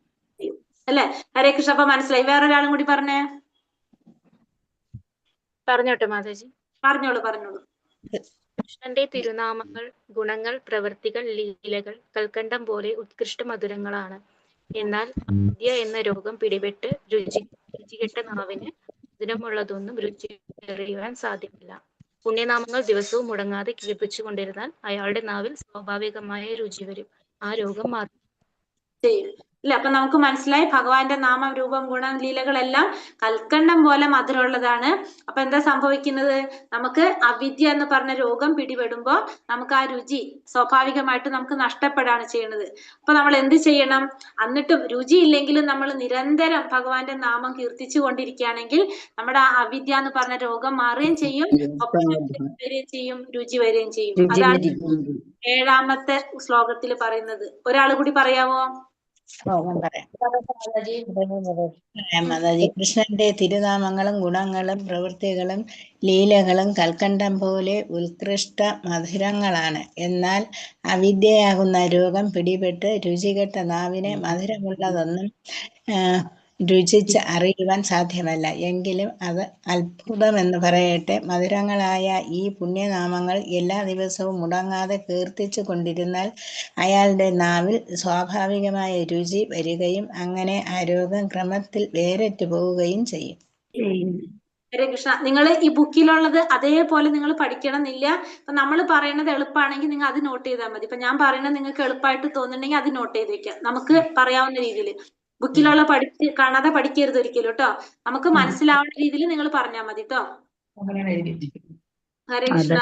അല്ലെ? ഹരേ കൃഷ്ണ. അപ്പൊ മനസ്സിലായി. വേറൊരാളും കൂടി പറഞ്ഞേ. പറഞ്ഞോട്ടെ മാതാജി? പറഞ്ഞോളൂ. കൃഷ്ണന്റെ തിരുനാമങ്ങൾ, ഗുണങ്ങൾ, പ്രവൃത്തികൾ, ലീലകൾ കൽക്കണ്ടം പോലെ ഉത്കൃഷ്ട മധുരങ്ങളാണ്. എന്നാൽ അവിദ്യ എന്ന രോഗം പിടിപെട്ട് രുചികെട്ട നാവിന് മധുരമുള്ളതൊന്നും രുചി അറിയുവാൻ സാധ്യമല്ല. പുണ്യനാമങ്ങൾ ദിവസവും മുടങ്ങാതെ കീർത്തിച്ചു കൊണ്ടിരുന്നാൽ അയാളുടെ നാവിൽ സ്വാഭാവികമായ രുചി വരും. ആ രോഗം മാറും. ഇല്ല, അപ്പൊ നമുക്ക് മനസ്സിലായി ഭഗവാന്റെ നാമം, രൂപം, ഗുണം, ലീലകളെല്ലാം കൽക്കണ്ടം പോലെ മധുരമുള്ളതാണ്. അപ്പൊ എന്താ സംഭവിക്കുന്നത്? നമുക്ക് അവിദ്യ എന്ന് പറഞ്ഞ രോഗം പിടിപെടുമ്പോ നമുക്ക് ആ രുചി സ്വാഭാവികമായിട്ട് നമുക്ക് നഷ്ടപ്പെടാണ് ചെയ്യുന്നത്. അപ്പൊ നമ്മൾ എന്ത് ചെയ്യണം? എന്നിട്ടും രുചി ഇല്ലെങ്കിലും നമ്മൾ നിരന്തരം ഭഗവാന്റെ നാമം കീർത്തിച്ചു കൊണ്ടിരിക്കുകയാണെങ്കിൽ നമ്മുടെ ആ അവിദ്യ എന്ന് പറഞ്ഞ രോഗം മാറുകയും ചെയ്യും, വരികയും ചെയ്യും, രുചി വരികയും ചെയ്യും. അതാണ് 7ാമത്തെ ശ്ലോകത്തിൽ പറയുന്നത്. ഒരാൾ കൂടി പറയാമോ? മാതാജി. കൃഷ്ണന്റെ തിരുനാമങ്ങളും ഗുണങ്ങളും പ്രവൃത്തികളും ലീലകളും കൽക്കണ്ടം പോലെ ഉത്കൃഷ്ട മധുരങ്ങളാണ്. എന്നാൽ അവിദ്യയാകുന്ന രോഗം പിടിപെട്ട് രുചികെട്ട നാവിനെ മധുരമുള്ളതൊന്നും രുചിച്ച് അറിയുവാൻ സാധ്യമല്ല. എങ്കിലും അത് അത്ഭുതമെന്ന് പറയട്ടെ. മധുരങ്ങളായ ഈ പുണ്യനാമങ്ങൾ എല്ലാ ദിവസവും മുടങ്ങാതെ കീർത്തിച്ചു കൊണ്ടിരുന്നാൽ അയാളുടെ നാവിൽ സ്വാഭാവികമായ രുചി വരികയും അങ്ങനെ ആ രോഗം ക്രമത്തിൽ വേരറ്റു പോവുകയും ചെയ്യും. ഹരേ കൃഷ്ണ. നിങ്ങൾ ഈ ബുക്കിലുള്ളത് അതേപോലെ നിങ്ങൾ പഠിക്കണം എന്നില്ല. ഇപ്പൊ നമ്മൾ പറയുന്നത് എളുപ്പമാണെങ്കിൽ നിങ്ങൾ അത് നോട്ട് ചെയ്താൽ മതി. ഇപ്പൊ ഞാൻ പറയുന്നത് നിങ്ങൾക്ക് എളുപ്പമായിട്ട് തോന്നുന്നുണ്ടെങ്കിൽ അത് നോട്ട് ചെയ്ത് വെക്കാം. നമുക്ക് പറയാവുന്ന രീതിയിൽ ബുക്കിലുള്ള കാണാതെ പഠിക്കരുത് ഒരിക്കലും കേട്ടോ. നമുക്ക് മനസ്സിലാവുന്ന രീതിയിൽ നിങ്ങൾ പറഞ്ഞാൽ മതി കേട്ടോ. ഹരേ കൃഷ്ണ.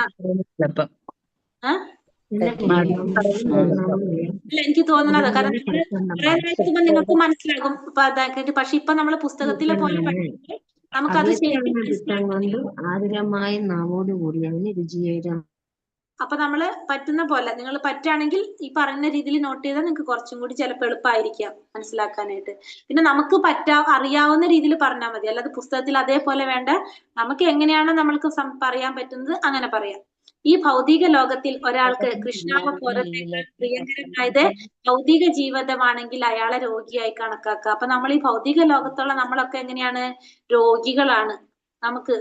അല്ല, എനിക്ക് തോന്നുന്നത് കാരണം നിങ്ങൾക്ക് മനസ്സിലാകും. പക്ഷെ ഇപ്പൊ നമ്മള് പുസ്തകത്തിലെ പോലെ പഠിക്കുമ്പോൾ നമുക്കത് ആതിരമായി നാവോടുകൂടി അതിന് രുചിയേരാം. അപ്പൊ നമ്മള് പറ്റുന്ന പോലെ നിങ്ങൾ പറ്റുകയാണെങ്കിൽ ഈ പറയുന്ന രീതിയിൽ നോട്ട് ചെയ്താൽ നിങ്ങൾക്ക് കുറച്ചും കൂടി ചിലപ്പോൾ എളുപ്പമായിരിക്കാം മനസ്സിലാക്കാനായിട്ട്. പിന്നെ നമുക്ക് അറിയാവുന്ന രീതിയിൽ പറഞ്ഞാൽ മതി. അല്ലാതെ പുസ്തകത്തിൽ അതേപോലെ വേണ്ട. നമുക്ക് എങ്ങനെയാണോ നമ്മൾക്ക് പറയാൻ പറ്റുന്നത് അങ്ങനെ പറയാം. ഈ ഭൗതിക ലോകത്തിൽ ഒരാൾക്ക് കൃഷ്ണാവബോധത്തേക്കാൾ പ്രിയങ്കരമായത് ഭൗതിക ജീവിതമാണെങ്കിൽ അയാളെ രോഗിയായി കണക്കാക്കുക. അപ്പൊ നമ്മൾ ഈ ഭൗതിക ലോകത്തുള്ള നമ്മളൊക്കെ എങ്ങനെയാണ്? രോഗികളാണ്.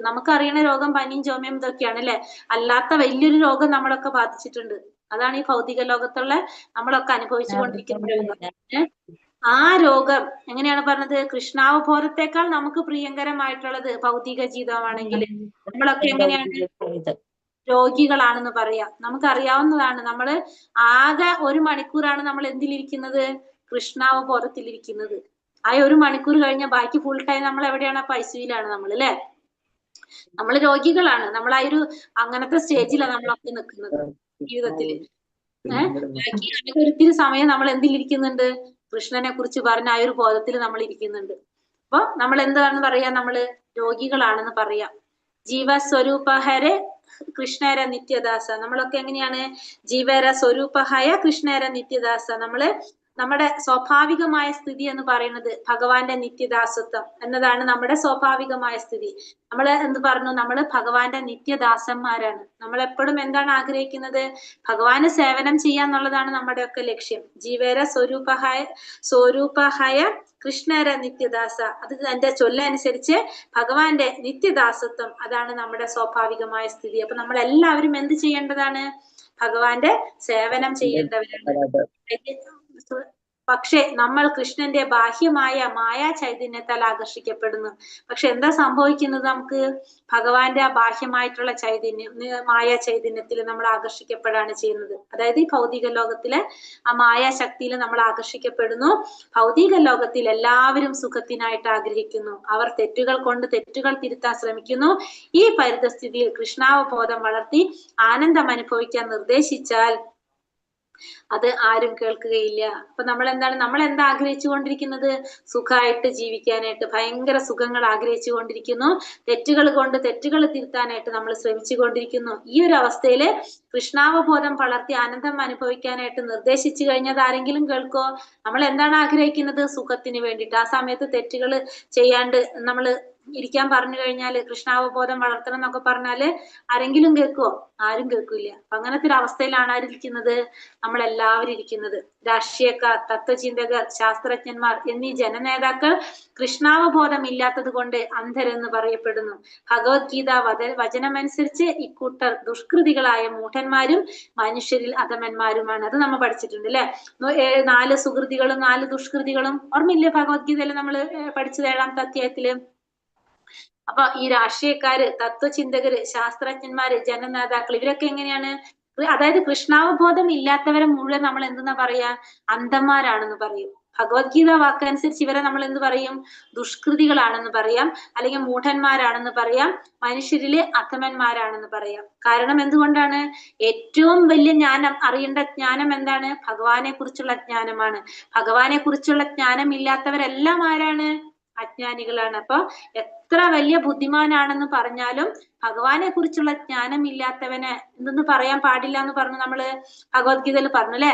നമുക്കറിയണ രോഗം പനിയും ചുമയും ഇതൊക്കെയാണ് അല്ലെ. അല്ലാത്ത വലിയൊരു രോഗം നമ്മളൊക്കെ ബാധിച്ചിട്ടുണ്ട്. അതാണ് ഈ ഭൗതിക ലോകത്തുള്ള നമ്മളൊക്കെ അനുഭവിച്ചു കൊണ്ടിരിക്കുന്ന രോഗം. ആ രോഗം എങ്ങനെയാണ് പറഞ്ഞത്? കൃഷ്ണാവബോധത്തെക്കാൾ നമുക്ക് പ്രിയങ്കരമായിട്ടുള്ളത് ഭൗതിക ജീവിതമാണെങ്കിൽ നമ്മളൊക്കെ എങ്ങനെയാണ്? രോഗികളാണെന്ന് പറയാം. നമുക്കറിയാവുന്നതാണ്. നമ്മള് ആകെ 1 മണിക്കൂറാണ് നമ്മൾ എന്തിലിരിക്കുന്നത്? കൃഷ്ണാവബോധത്തിലിരിക്കുന്നത്. ആ 1 മണിക്കൂർ കഴിഞ്ഞ ബാക്കി ഫുൾ ടൈം നമ്മൾ എവിടെയാണ്? ഐസിയുലാണ് നമ്മൾ അല്ലെ. നമ്മൾ രോഗികളാണ്. നമ്മൾ ആ ഒരു അങ്ങനത്തെ സ്റ്റേജിലാണ് നമ്മളൊക്കെ നിൽക്കുന്നത് ജീവിതത്തില്. ബാക്കി ഒരിത്തിരി സമയം നമ്മൾ എന്തിലിരിക്കുന്നുണ്ട്? കൃഷ്ണനെ കുറിച്ച് പറഞ്ഞ ആ ഒരു ബോധത്തിൽ നമ്മൾ ഇരിക്കുന്നുണ്ട്. അപ്പൊ നമ്മൾ എന്താണെന്ന് പറയാ? നമ്മള് രോഗികളാണെന്ന് പറയാം. ജീവസ്വരൂപഹരെ കൃഷ്ണേര നിത്യദാസ. നമ്മളൊക്കെ എങ്ങനെയാണ്? ജീവര സ്വരൂപഹായ കൃഷ്ണേര നിത്യദാസ. നമ്മള് നമ്മുടെ സ്വാഭാവികമായ സ്ഥിതി എന്ന് പറയുന്നത് ഭഗവാന്റെ നിത്യദാസത്വം എന്നതാണ് നമ്മുടെ സ്വാഭാവികമായ സ്ഥിതി. നമ്മൾ എന്ത് പറഞ്ഞു? നമ്മൾ ഭഗവാന്റെ നിത്യദാസന്മാരാണ്. നമ്മൾ എപ്പോഴും എന്താണ് ആഗ്രഹിക്കുന്നത്? ഭഗവാന് സേവനം ചെയ്യാന്നുള്ളതാണ് നമ്മുടെയൊക്കെ ലക്ഷ്യം. ജീവേര സ്വരൂപഹായ കൃഷ്ണര നിത്യദാസ. അത് എന്റെ ചൊല്ലനുസരിച്ച് ഭഗവാന്റെ നിത്യദാസത്വം അതാണ് നമ്മുടെ സ്വാഭാവികമായ സ്ഥിതി. അപ്പൊ നമ്മൾ എല്ലാവരും എന്ത് ചെയ്യേണ്ടതാണ്? ഭഗവാന്റെ സേവനം ചെയ്യേണ്ടവരാണ്. പക്ഷെ നമ്മൾ കൃഷ്ണന്റെ ബാഹ്യമായ മായാ ചൈതന്യത്താൽ ആകർഷിക്കപ്പെടുന്നു. പക്ഷെ എന്താ സംഭവിക്കുന്നത്? നമുക്ക് ഭഗവാന്റെ ആ ബാഹ്യമായിട്ടുള്ള മായാ ചൈതന്യത്തിൽ നമ്മൾ ആകർഷിക്കപ്പെടാണ് ചെയ്യുന്നത്. അതായത് ഈ ഭൗതിക ലോകത്തിലെ ആ മായാ ശക്തിയിൽ നമ്മൾ ആകർഷിക്കപ്പെടുന്നു. ഭൗതിക ലോകത്തിൽ എല്ലാവരും സുഖത്തിനായിട്ട് ആഗ്രഹിക്കുന്നു. അവർ തെറ്റുകൾ കൊണ്ട് തെറ്റുകൾ തിരുത്താൻ ശ്രമിക്കുന്നു. ഈ പരിതസ്ഥിതിയിൽ കൃഷ്ണാവബോധം വളർത്തി ആനന്ദം അനുഭവിക്കാൻ നിർദ്ദേശിച്ചാൽ അത് ആരും കേൾക്കുകയില്ല. അപ്പൊ നമ്മൾ എന്താ ആഗ്രഹിച്ചു കൊണ്ടിരിക്കുന്നത്? സുഖമായിട്ട് ജീവിക്കാനായിട്ട് ഭയങ്കര സുഖങ്ങൾ ആഗ്രഹിച്ചു കൊണ്ടിരിക്കുന്നു. തെറ്റുകൾ കൊണ്ട് തെറ്റുകൾ തിരുത്താനായിട്ട് നമ്മൾ ശ്രമിച്ചു കൊണ്ടിരിക്കുന്നു. ഈ ഒരു അവസ്ഥയില് കൃഷ്ണാവബോധം വളർത്തി ആനന്ദം അനുഭവിക്കാനായിട്ട് നിർദ്ദേശിച്ചു കഴിഞ്ഞത് ആരെങ്കിലും കേൾക്കോ? നമ്മൾ എന്താണ് ആഗ്രഹിക്കുന്നത്? സുഖത്തിന് വേണ്ടിയിട്ട്. ആ സമയത്ത് തെറ്റുകൾ ചെയ്യാണ്ട് നമ്മൾ ഇരിക്കാൻ പറഞ്ഞു കഴിഞ്ഞാല്, കൃഷ്ണാവബോധം വളർത്തണം എന്നൊക്കെ പറഞ്ഞാല് ആരെങ്കിലും കേൾക്കുവോ? ആരും കേൾക്കില്ല. അപ്പൊ അങ്ങനത്തെ ഒരു അവസ്ഥയിലാണ് ആരിയ്ക്കുന്നത്? നമ്മളെല്ലാവരും ഇരിക്കുന്നത്. രാഷ്ട്രീയക്കാർ, തത്വചിന്തകർ, ശാസ്ത്രജ്ഞന്മാർ എന്നീ ജനനേതാക്കൾ കൃഷ്ണാവബോധം ഇല്ലാത്തത് കൊണ്ട് അന്ധരെന്ന് പറയപ്പെടുന്നു. ഭഗവത്ഗീത വചനമനുസരിച്ച് ഇക്കൂട്ടർ ദുഷ്കൃതികളായ മൂഢന്മാരും മനുഷ്യരിൽ അധമന്മാരുമാണ്. അത് നമ്മൾ പഠിച്ചിട്ടുണ്ട് അല്ലെ? 4 സുകൃതികളും 4 ദുഷ്കൃതികളും ഓർമ്മയില്ലേ? ഭഗവത്ഗീതയില് നമ്മൾ പഠിച്ചത് 7ാമത്തെ അധ്യായത്തില്. അപ്പൊ ഈ രാഷ്ട്രീയക്കാര്, തത്വചിന്തകര്, ശാസ്ത്രജ്ഞന്മാര്, ജനനേതാക്കൾ ഇവരൊക്കെ എങ്ങനെയാണ്? അതായത് കൃഷ്ണാവബോധം ഇല്ലാത്തവരെ മുഴുവൻ നമ്മൾ എന്തെന്നാ പറയാ? അന്ധന്മാരാണെന്ന് പറയും. ഭഗവത്ഗീത വാക്കനുസരിച്ച് ഇവരെ നമ്മൾ എന്ത് പറയും? ദുഷ്കൃതികളാണെന്ന് പറയാം, അല്ലെങ്കിൽ മൂഢന്മാരാണെന്ന് പറയാം, മനുഷ്യരില് അധമന്മാരാണെന്ന് പറയാം. കാരണം എന്തുകൊണ്ടാണ്? ഏറ്റവും വലിയ ജ്ഞാനം, അറിയേണ്ട ജ്ഞാനം എന്താണ്? ഭഗവാനെ കുറിച്ചുള്ള ജ്ഞാനമാണ്. ഭഗവാനെ കുറിച്ചുള്ള ജ്ഞാനം ഇല്ലാത്തവരെല്ലാം ആരാണ്? അജ്ഞാനികളാണ്. അപ്പൊ എത്ര വലിയ ബുദ്ധിമാനാണെന്ന് പറഞ്ഞാലും ഭഗവാനെ കുറിച്ചുള്ള ജ്ഞാനം ഇല്ലാത്തവനെ എന്തെന്ന് പറയാൻ പാടില്ല എന്ന് പറഞ്ഞു നമ്മള് ഭഗവത്ഗീതയിൽ പറഞ്ഞു അല്ലെ?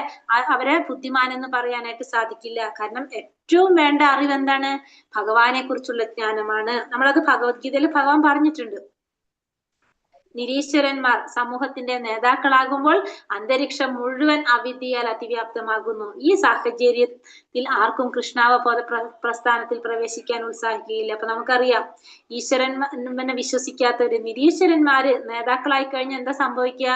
അവരെ ബുദ്ധിമാൻ എന്ന് പറയാനായിട്ട് സാധിക്കില്ല. കാരണം ഏറ്റവും വേണ്ട അറിവ് എന്താണ്? ഭഗവാനെ കുറിച്ചുള്ള ജ്ഞാനമാണ്. നമ്മളത് ഭഗവത്ഗീതയിൽ ഭഗവാൻ പറഞ്ഞിട്ടുണ്ട്. നിരീശ്വരന്മാർ സമൂഹത്തിന്റെ നേതാക്കളാകുമ്പോൾ അന്തരീക്ഷം മുഴുവൻ അവിദ്യയാൽ അതിവ്യാപ്തമാകുന്നു. ഈ സാഹചര്യത്തിൽ ആർക്കും കൃഷ്ണാവബോധ പ്രസ്ഥാനത്തിൽ പ്രവേശിക്കാൻ ഉത്സാഹിക്കുകയില്ല. അപ്പൊ നമുക്കറിയാം, ഈശ്വരനെ വിശ്വസിക്കാത്തവര്, നിരീശ്വരന്മാര് നേതാക്കളായി കഴിഞ്ഞാൽ എന്താ സംഭവിക്കുക?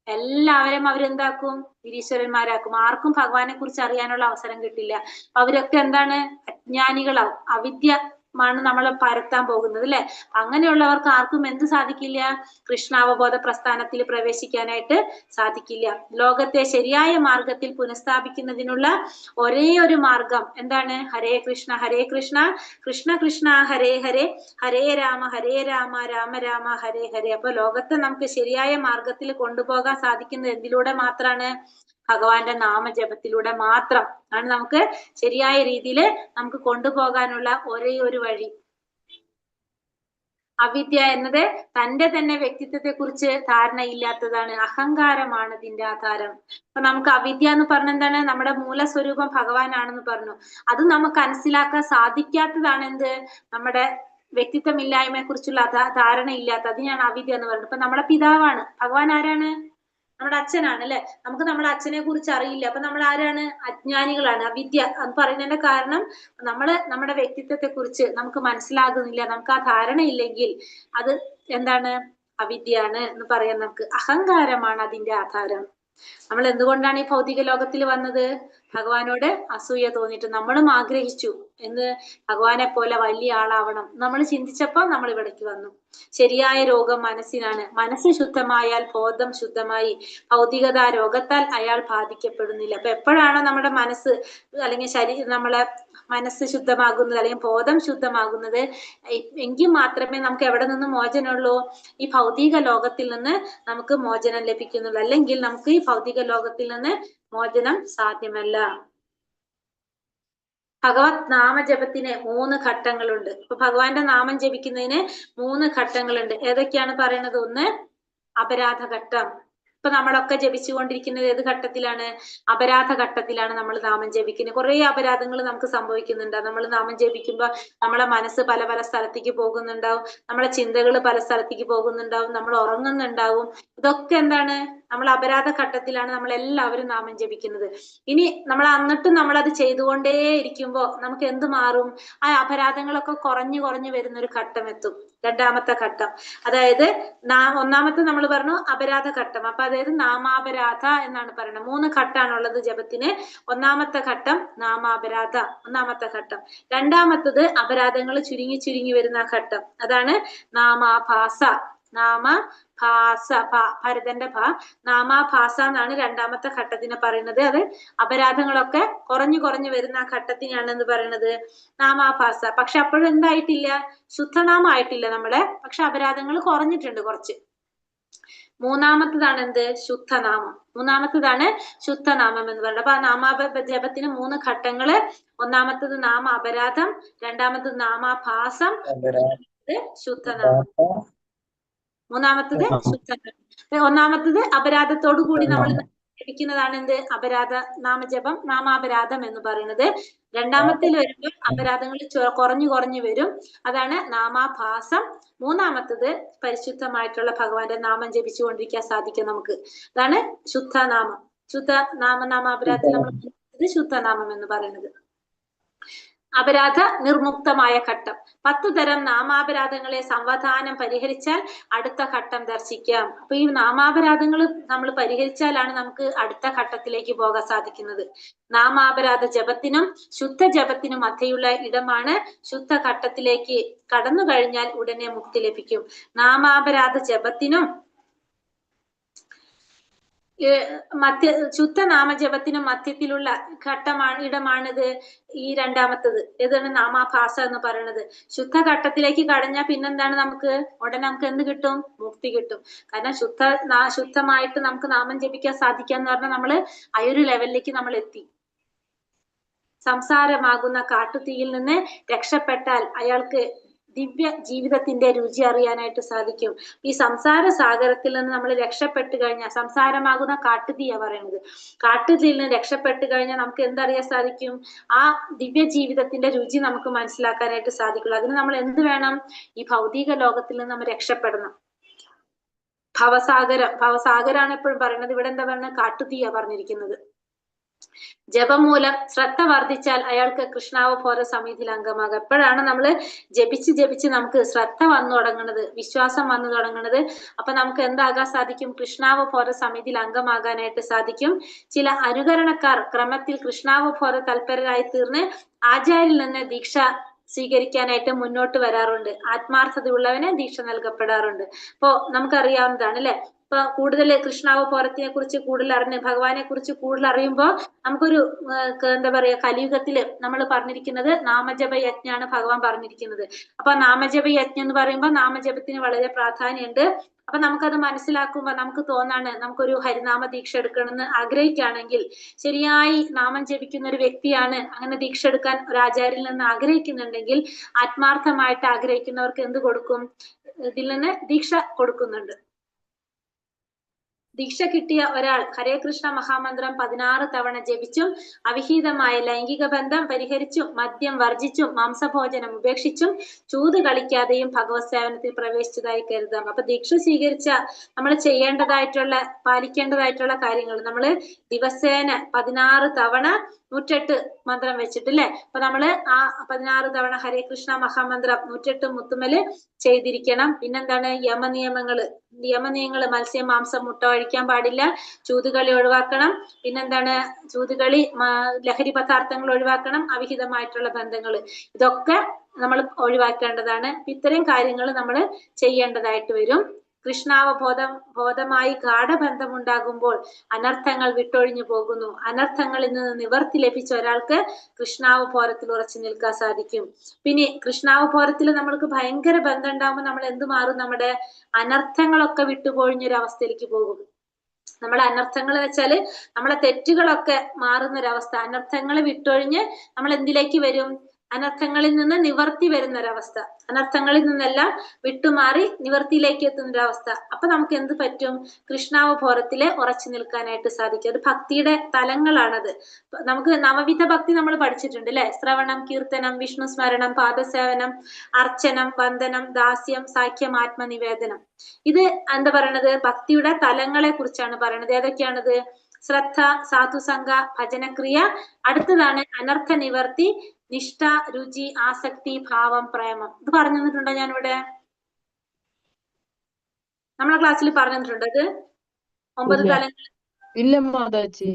എല്ലാവരും അവരെന്താക്കും? നിരീശ്വരന്മാരാക്കും. ആർക്കും ഭഗവാനെ കുറിച്ച് അറിയാനുള്ള അവസരം കിട്ടില്ല. അവരൊക്കെ എന്താണ്? അജ്ഞാനികളാവും. അവിദ്യ ാണ് നമ്മളെ പരത്താൻ പോകുന്നത് അല്ലെ? അങ്ങനെയുള്ളവർക്ക് ആർക്കും എന്ത് സാധിക്കില്ല? കൃഷ്ണാവബോധ പ്രസ്ഥാനത്തിൽ പ്രവേശിക്കാനായിട്ട് സാധിക്കില്ല. ലോകത്തെ ശരിയായ മാർഗത്തിൽ പുനഃസ്ഥാപിക്കുന്നതിനുള്ള ഒരേ ഒരു മാർഗം എന്താണ്? ഹരേ കൃഷ്ണ ഹരേ കൃഷ്ണ കൃഷ്ണ കൃഷ്ണ ഹരേ ഹരേ ഹരേ രാമ രാമ രാമ ഹരേ ഹരേ. അപ്പൊ ലോകത്തെ നമുക്ക് ശരിയായ മാർഗത്തിൽ കൊണ്ടുപോകാൻ സാധിക്കുന്നത് എന്തിലൂടെ മാത്രാണ്? ഭഗവാന്റെ നാമജപത്തിലൂടെ മാത്രം ആണ് നമുക്ക് ശരിയായ രീതിയിൽ നമുക്ക് കൊണ്ടുപോകാനുള്ള ഒരേ ഒരു വഴി. അവിദ്യ എന്നത് തന്റെ തന്നെ വ്യക്തിത്വത്തെ കുറിച്ച് ധാരണയില്ലാത്തതാണ്. അഹങ്കാരമാണ് ഇതിന്റെ ആധാരം. അപ്പൊ നമുക്ക് അവിദ്യ എന്ന് പറഞ്ഞ എന്താണ്? നമ്മുടെ മൂലസ്വരൂപം ഭഗവാനാണെന്ന് പറഞ്ഞു. അത് നമുക്ക് മനസ്സിലാക്കാൻ സാധിക്കാത്തതാണ് എന്ത്? നമ്മുടെ വ്യക്തിത്വമില്ലായ്മയെ കുറിച്ചുള്ള ധാരണ ഇല്ലാത്ത, അതിനാണ് അവിദ്യ എന്ന് പറയുന്നത്. അപ്പൊ നമ്മുടെ പിതാവാണ്. ഭഗവാൻ ആരാണ്? നമ്മുടെ അച്ഛനാണ് അല്ലെ? നമുക്ക് നമ്മുടെ അച്ഛനെ കുറിച്ച് അറിയില്ല. അപ്പൊ നമ്മൾ ആരാണ്? അജ്ഞാനികളാണ്. അവിദ്യ എന്ന് പറയുന്നതിന്റെ കാരണം നമ്മുടെ വ്യക്തിത്വത്തെ കുറിച്ച് നമുക്ക് മനസ്സിലാകുന്നില്ല. നമുക്ക് ആ ധാരണ ഇല്ലെങ്കിൽ അത് എന്താണ്? അവിദ്യയാണ് എന്ന് പറയാൻ. നമുക്ക് അഹങ്കാരമാണ് അതിന്റെ ആധാരം. നമ്മൾ എന്തുകൊണ്ടാണ് ഈ ഭൗതിക ലോകത്തിൽ വന്നത്? ഭഗവാനോട് അസൂയ തോന്നിയിട്ട് നമ്മളും ആഗ്രഹിച്ചു എന്ന് ഭഗവാനെ പോലെ വലിയ ആളാവണം. നമ്മൾ ചിന്തിച്ചപ്പോ നമ്മൾ ഇവിടേക്ക് വന്നു. ശരിയായ രോഗം മനസ്സിനാണ്. മനസ്സ് ശുദ്ധമായാൽ ബോധം ശുദ്ധമായി. ഭൗതികത രോഗത്താൽ അയാൾ ബാധിക്കപ്പെടുന്നില്ല. അപ്പൊ എപ്പോഴാണോ നമ്മുടെ മനസ്സ് അല്ലെങ്കിൽ നമ്മളെ മനസ്സ് ശുദ്ധമാകുന്നത് അല്ലെങ്കിൽ ബോധം ശുദ്ധമാകുന്നത് എങ്കിൽ മാത്രമേ നമുക്ക് എവിടെ നിന്ന് മോചനമുള്ളൂ? ഈ ഭൗതിക ലോകത്തിൽ നിന്ന് നമുക്ക് മോചനം ലഭിക്കുന്നുള്ളൂ. അല്ലെങ്കിൽ നമുക്ക് ഈ ഭൗതിക ലോകത്തിൽ നിന്ന് മോചനം സാധ്യമല്ല. ഭഗവത് നാമജപത്തിന് 3 ഘട്ടങ്ങളുണ്ട്. അപ്പൊ ഭഗവാന്റെ നാമം ജപിക്കുന്നതിന് 3 ഘട്ടങ്ങളുണ്ട്. ഏതൊക്കെയാണ് പറയുന്നത്? ഒന്ന് അപരാധ ഘട്ടം. ഇപ്പൊ നമ്മളൊക്കെ ജപിച്ചുകൊണ്ടിരിക്കുന്നത് ഏത് ഘട്ടത്തിലാണ്? അപരാധ ഘട്ടത്തിലാണ് നമ്മൾ നാമം ജപിക്കുന്നത്. കുറെ അപരാധങ്ങൾ നമുക്ക് സംഭവിക്കുന്നുണ്ട്. നമ്മൾ നാമം ജപിക്കുമ്പോ നമ്മളെ മനസ്സ് പല പല സ്ഥലത്തേക്ക് പോകുന്നുണ്ടാവും, നമ്മളെ ചിന്തകൾ പല സ്ഥലത്തേക്ക് പോകുന്നുണ്ടാവും, നമ്മൾ ഉറങ്ങുന്നുണ്ടാവും. ഇതൊക്കെ എന്താണ്? നമ്മൾ അപരാധ ഘട്ടത്തിലാണ് നമ്മൾ എല്ലാവരും നാമം ജപിക്കുന്നത്. ഇനി നമ്മൾ എന്നിട്ടും നമ്മളത് ചെയ്തുകൊണ്ടേ ഇരിക്കുമ്പോ നമുക്ക് എന്ത് മാറും? ആ അപരാധങ്ങളൊക്കെ കുറഞ്ഞു കുറഞ്ഞു വരുന്ന ഒരു ഘട്ടം എത്തും. രണ്ടാമത്തെ ഘട്ടം, അതായത് ഒന്നാമത്തെ നമ്മൾ പറഞ്ഞു അപരാധ ഘട്ടം. അപ്പൊ അതായത് നാമാപരാധ എന്നാണ് പറയുന്നത്. 3 ഘട്ടമാണുള്ളത് ജപത്തിന്. ഒന്നാമത്തെ ഘട്ടം നാമാപരാധ, ഒന്നാമത്തെ ഘട്ടം. രണ്ടാമത്തത് അപരാധങ്ങൾ ചുരുങ്ങി ചുരുങ്ങി വരുന്ന ഘട്ടം, അതാണ് നാമാഭാസ. നാമഭാസ, ഭരതന്റെ നാമാഭാസ എന്നാണ് രണ്ടാമത്തെ ഘട്ടത്തിനെ പറയുന്നത്. അത് അപരാധങ്ങളൊക്കെ കുറഞ്ഞു കുറഞ്ഞു വരുന്ന ആ ഘട്ടത്തിനാണ് എന്ന് പറയുന്നത് നാമാഭാസ. പക്ഷെ അപ്പോഴും എന്തായിട്ടില്ല? ശുദ്ധനാമം ആയിട്ടില്ല നമ്മളെ. പക്ഷെ അപരാധങ്ങൾ കുറഞ്ഞിട്ടുണ്ട് കുറച്ച്. മൂന്നാമത്തതാണ് എന്ത്? ശുദ്ധനാമം. മൂന്നാമത്തതാണ് ശുദ്ധനാമം എന്ന് പറയുന്നത്. അപ്പൊ ആ നാമാജപത്തിന് 3 ഘട്ടങ്ങള്. ഒന്നാമത്തത് നാമ അപരാധം, രണ്ടാമത്തത് നാമാഭാസം, ശുദ്ധനാമം. മൂന്നാമത്തത് ശുദ്ധനാമം. ഒന്നാമത്തത് അപരാധത്തോടു കൂടി നമ്മൾ ജപിക്കുന്നതാണ് എന്ത്? അപരാധ നാമജപം, നാമാപരാധം എന്ന് പറയുന്നത്. രണ്ടാമത്തിൽ വരുമ്പോൾ അപരാധങ്ങൾ കുറഞ്ഞു കുറഞ്ഞു വരും, അതാണ് നാമാഭാസം. മൂന്നാമത്തത് പരിശുദ്ധമായിട്ടുള്ള ഭഗവാന്റെ നാമം ജപിച്ചുകൊണ്ടിരിക്കാൻ സാധിക്കും നമുക്ക്, അതാണ് ശുദ്ധനാമം. നാമാപരാധത്തിൽ നമ്മൾ ശുദ്ധനാമം എന്ന് പറയുന്നത്. അപരാധ നിർമുക്തമായ ഘട്ടം. 10 തരം നാമാപരാധങ്ങളെ സാവധാനം പരിഹരിച്ചാൽ അടുത്ത ഘട്ടം ദർശിക്കാം. അപ്പൊ ഈ നാമാപരാധങ്ങൾ നമ്മൾ പരിഹരിച്ചാലാണ് നമുക്ക് അടുത്ത ഘട്ടത്തിലേക്ക് പോകാൻ സാധിക്കുന്നത്. നാമാപരാധ ജപത്തിനും ശുദ്ധ ജപത്തിനും മധ്യയുള്ള ഇടമാണ് ശുദ്ധ ഘട്ടത്തിലേക്ക് കടന്നു കഴിഞ്ഞാൽ ഉടനെ മുക്തി ലഭിക്കും. നാമാപരാധ ജപത്തിനും ശുദ്ധ നാമജപത്തിനും മധ്യത്തിലുള്ള ഇടമാണിത് ഈ രണ്ടാമത്തത്. ഏതാണ്? നാമാഭാസ എന്ന് പറയുന്നത്. ശുദ്ധഘട്ടത്തിലേക്ക് കടഞ്ഞാൽ പിന്നെന്താണ്? ഉടനെ നമുക്ക് എന്ത് കിട്ടും? മുക്തി കിട്ടും. കാരണം ശുദ്ധമായിട്ട് നമുക്ക് നാമം ജപിക്കാൻ സാധിക്കാന്ന് പറഞ്ഞാൽ നമ്മള് ആ ഒരു ലെവലിലേക്ക് നമ്മൾ എത്തി. സംസാരമാകുന്ന കാട്ടുതീയിൽ നിന്ന് രക്ഷപ്പെട്ടാൽ അയാൾക്ക് ദിവ്യ ജീവിതത്തിന്റെ രുചി അറിയാനായിട്ട് സാധിക്കും. ഈ സംസാര സാഗരത്തിൽ നിന്ന് നമ്മൾ രക്ഷപ്പെട്ട് കഴിഞ്ഞാൽ, സംസാരമാകുന്ന കാട്ടുതീയാ പറയുന്നത്, കാട്ടുതീയിൽ നിന്ന് രക്ഷപ്പെട്ട് കഴിഞ്ഞാൽ നമുക്ക് എന്തറിയാൻ സാധിക്കും? ആ ദിവ്യ ജീവിതത്തിന്റെ രുചി നമുക്ക് മനസ്സിലാക്കാനായിട്ട് സാധിക്കുള്ളൂ. അതിന് നമ്മൾ എന്ത് വേണം? ഈ ഭൗതിക ലോകത്തിൽ നിന്ന് നമ്മൾ രക്ഷപ്പെടണം. ഭവസാഗരാണ് എപ്പോഴും പറയുന്നത്. ഇവിടെ എന്താ പറയുന്നത്? കാട്ടുതീയാ പറഞ്ഞിരിക്കുന്നത്. ജപം മൂലം ശ്രദ്ധ വർദ്ധിച്ചാൽ അയാൾക്ക് കൃഷ്ണാവബോധ സമിതിയിൽ അംഗമാകാം. എപ്പോഴാണ് നമ്മൾ ജപിച്ച് നമുക്ക് ശ്രദ്ധ വന്നു തുടങ്ങുന്നത്, വിശ്വാസം വന്നു തുടങ്ങുന്നത്? അപ്പൊ നമുക്ക് എന്താകാൻ സാധിക്കും? കൃഷ്ണാവബോധ സമിതിയിൽ അംഗമാകാനായിട്ട് സാധിക്കും. ചില അനുകരണക്കാർ ക്രമത്തിൽ കൃഷ്ണാവബോധ തൽപരരായി തീർന്ന് ആചാര്യൽ നിന്ന് ദീക്ഷ സ്വീകരിക്കാനായിട്ട് മുന്നോട്ട് വരാറുണ്ട്. ആത്മാർത്ഥതയുള്ളവന് ദീക്ഷ നൽകപ്പെടാറുണ്ട്. അപ്പോ നമുക്കറിയാവുന്നതാണ് അല്ലെ. ഇപ്പൊ കൂടുതൽ കൃഷ്ണാവബോധത്തിനെ കുറിച്ച് കൂടുതൽ അറിഞ്ഞ് ഭഗവാനെ കുറിച്ച് കൂടുതൽ അറിയുമ്പോൾ നമുക്കൊരു എന്താ പറയാ, കലിയുഗത്തില് നമ്മൾ പറഞ്ഞിരിക്കുന്നത് നാമജപ യജ്ഞാണ് ഭഗവാൻ പറഞ്ഞിരിക്കുന്നത്. അപ്പൊ നാമജപ യജ്ഞം എന്ന് പറയുമ്പോൾ നാമജപത്തിന് വളരെ പ്രാധാന്യമുണ്ട്. അപ്പൊ നമുക്കത് മനസ്സിലാക്കുമ്പോ നമുക്ക് തോന്നാണ് നമുക്കൊരു ഹരിനാമ ദീക്ഷ എടുക്കണമെന്ന് ആഗ്രഹിക്കുകയാണെങ്കിൽ, ശരിയായി നാമം ജപിക്കുന്ന ഒരു വ്യക്തിയാണ്, അങ്ങനെ ദീക്ഷ എടുക്കാൻ ഒരു ആചാര്യനിൽ നിന്ന് ആഗ്രഹിക്കുന്നുണ്ടെങ്കിൽ, ആത്മാർത്ഥമായിട്ട് ആഗ്രഹിക്കുന്നവർക്ക് എന്ത് കൊടുക്കും? ഇതിൽ നിന്ന് ദീക്ഷ കൊടുക്കുന്നുണ്ട്. ദീക്ഷ കിട്ടിയ ഒരാൾ ഹരേ കൃഷ്ണ മഹാമന്ത്രം 16 തവണ ജപിച്ചും അവിഹിതമായ ലൈംഗിക ബന്ധം പരിഹരിച്ചും മദ്യം വർജിച്ചും മാംസഭോജനം ഉപേക്ഷിച്ചും ചൂത് കളിക്കാതെയും ഭഗവത് സേവനത്തിൽ പ്രവേശിച്ചതായി കരുതാം. അപ്പൊ ദീക്ഷ സ്വീകരിച്ച നമ്മൾ പാലിക്കേണ്ടതായിട്ടുള്ള കാര്യങ്ങൾ നമ്മൾ ദിവസേന 16 തവണ 108 മന്ത്രം വെച്ചിട്ടില്ലേ. അപ്പൊ നമ്മള് ആ 16 തവണ ഹരേ കൃഷ്ണ മഹാമന്ത്രം 108 മുത്തുമല് ചെയ്തിരിക്കണം. പിന്നെന്താണ്? യമനിയമങ്ങള് മത്സ്യം, മാംസം, മുട്ട കഴിക്കാൻ പാടില്ല. ചൂതുകളി ഒഴിവാക്കണം. പിന്നെന്താണ്? ചൂതുകളി, ലഹരി പദാർത്ഥങ്ങൾ ഒഴിവാക്കണം. അവിഹിതമായിട്ടുള്ള ബന്ധങ്ങൾ, ഇതൊക്കെ നമ്മൾ ഒഴിവാക്കേണ്ടതാണ്. ഇത്തരം കാര്യങ്ങൾ നമ്മൾ ചെയ്യേണ്ടതായിട്ട് വരും. കൃഷ്ണാവബോധമായി ഗാഠബന്ധമുണ്ടാകുമ്പോൾ അനർത്ഥങ്ങൾ വിട്ടൊഴിഞ്ഞു പോകുന്നു. അനർത്ഥങ്ങളിൽ നിന്ന് നിവർത്തി ലഭിച്ച ഒരാൾക്ക് കൃഷ്ണാവബോധത്തിൽ ഉറച്ചു നിൽക്കാൻ സാധിക്കും. പിന്നെ കൃഷ്ണാവബോധത്തിൽ നമ്മൾക്ക് ഭയങ്കര ബന്ധം ഉണ്ടാകുമ്പോൾ നമ്മൾ എന്ത് മാറും? നമ്മുടെ അനർത്ഥങ്ങളൊക്കെ വിട്ടുപോഴിഞ്ഞൊരവസ്ഥയിലേക്ക് പോകും. നമ്മളെ അനർത്ഥങ്ങൾ വെച്ചാല് നമ്മളെ തെറ്റുകളൊക്കെ മാറുന്നൊരവസ്ഥ. അനർത്ഥങ്ങൾ വിട്ടൊഴിഞ്ഞ് നമ്മൾ എന്തിലേക്ക് വരും? അനർത്ഥങ്ങളിൽ നിന്ന് നിവർത്തി വരുന്ന ഒരവസ്ഥ, അനർത്ഥങ്ങളിൽ നിന്നെല്ലാം വിട്ടുമാറി നിവർത്തിയിലേക്ക് എത്തുന്ന ഒരവസ്ഥ. അപ്പൊ നമുക്ക് എന്ത് പറ്റും? കൃഷ്ണാവബോധത്തില് ഉറച്ചു നിൽക്കാനായിട്ട് സാധിക്കും. അത് ഭക്തിയുടെ തലങ്ങളാണത്. നമുക്ക് നവവിധ ഭക്തി നമ്മൾ പഠിച്ചിട്ടുണ്ട് അല്ലെ? ശ്രവണം, കീർത്തനം, വിഷ്ണു സ്മരണം, പാദസേവനം, അർച്ചനം, വന്ദനം, ദാസ്യം, സാഖ്യം, ആത്മനിവേദനം. ഇത് എന്താ പറയണത്? ഭക്തിയുടെ തലങ്ങളെ കുറിച്ചാണ് പറയണത്. ഏതൊക്കെയാണത്? ശ്രദ്ധ, സാധുസംഗ, ഭജനക്രിയ. അടുത്തതാണ് അനർത്ഥ നിവർത്തി, നിഷ്ഠ, രുചി, ആസക്തി, ഭാവം, പ്രേമം. ഇത് പറഞ്ഞു തന്നിട്ടുണ്ടോ ഞാനിവിടെ? നമ്മളെ ക്ലാസ്സിൽ പറഞ്ഞു തന്നിട്ടുണ്ടോ ഇത്? 9 തലങ്ങൾ. ഇല്ല മാതാജി.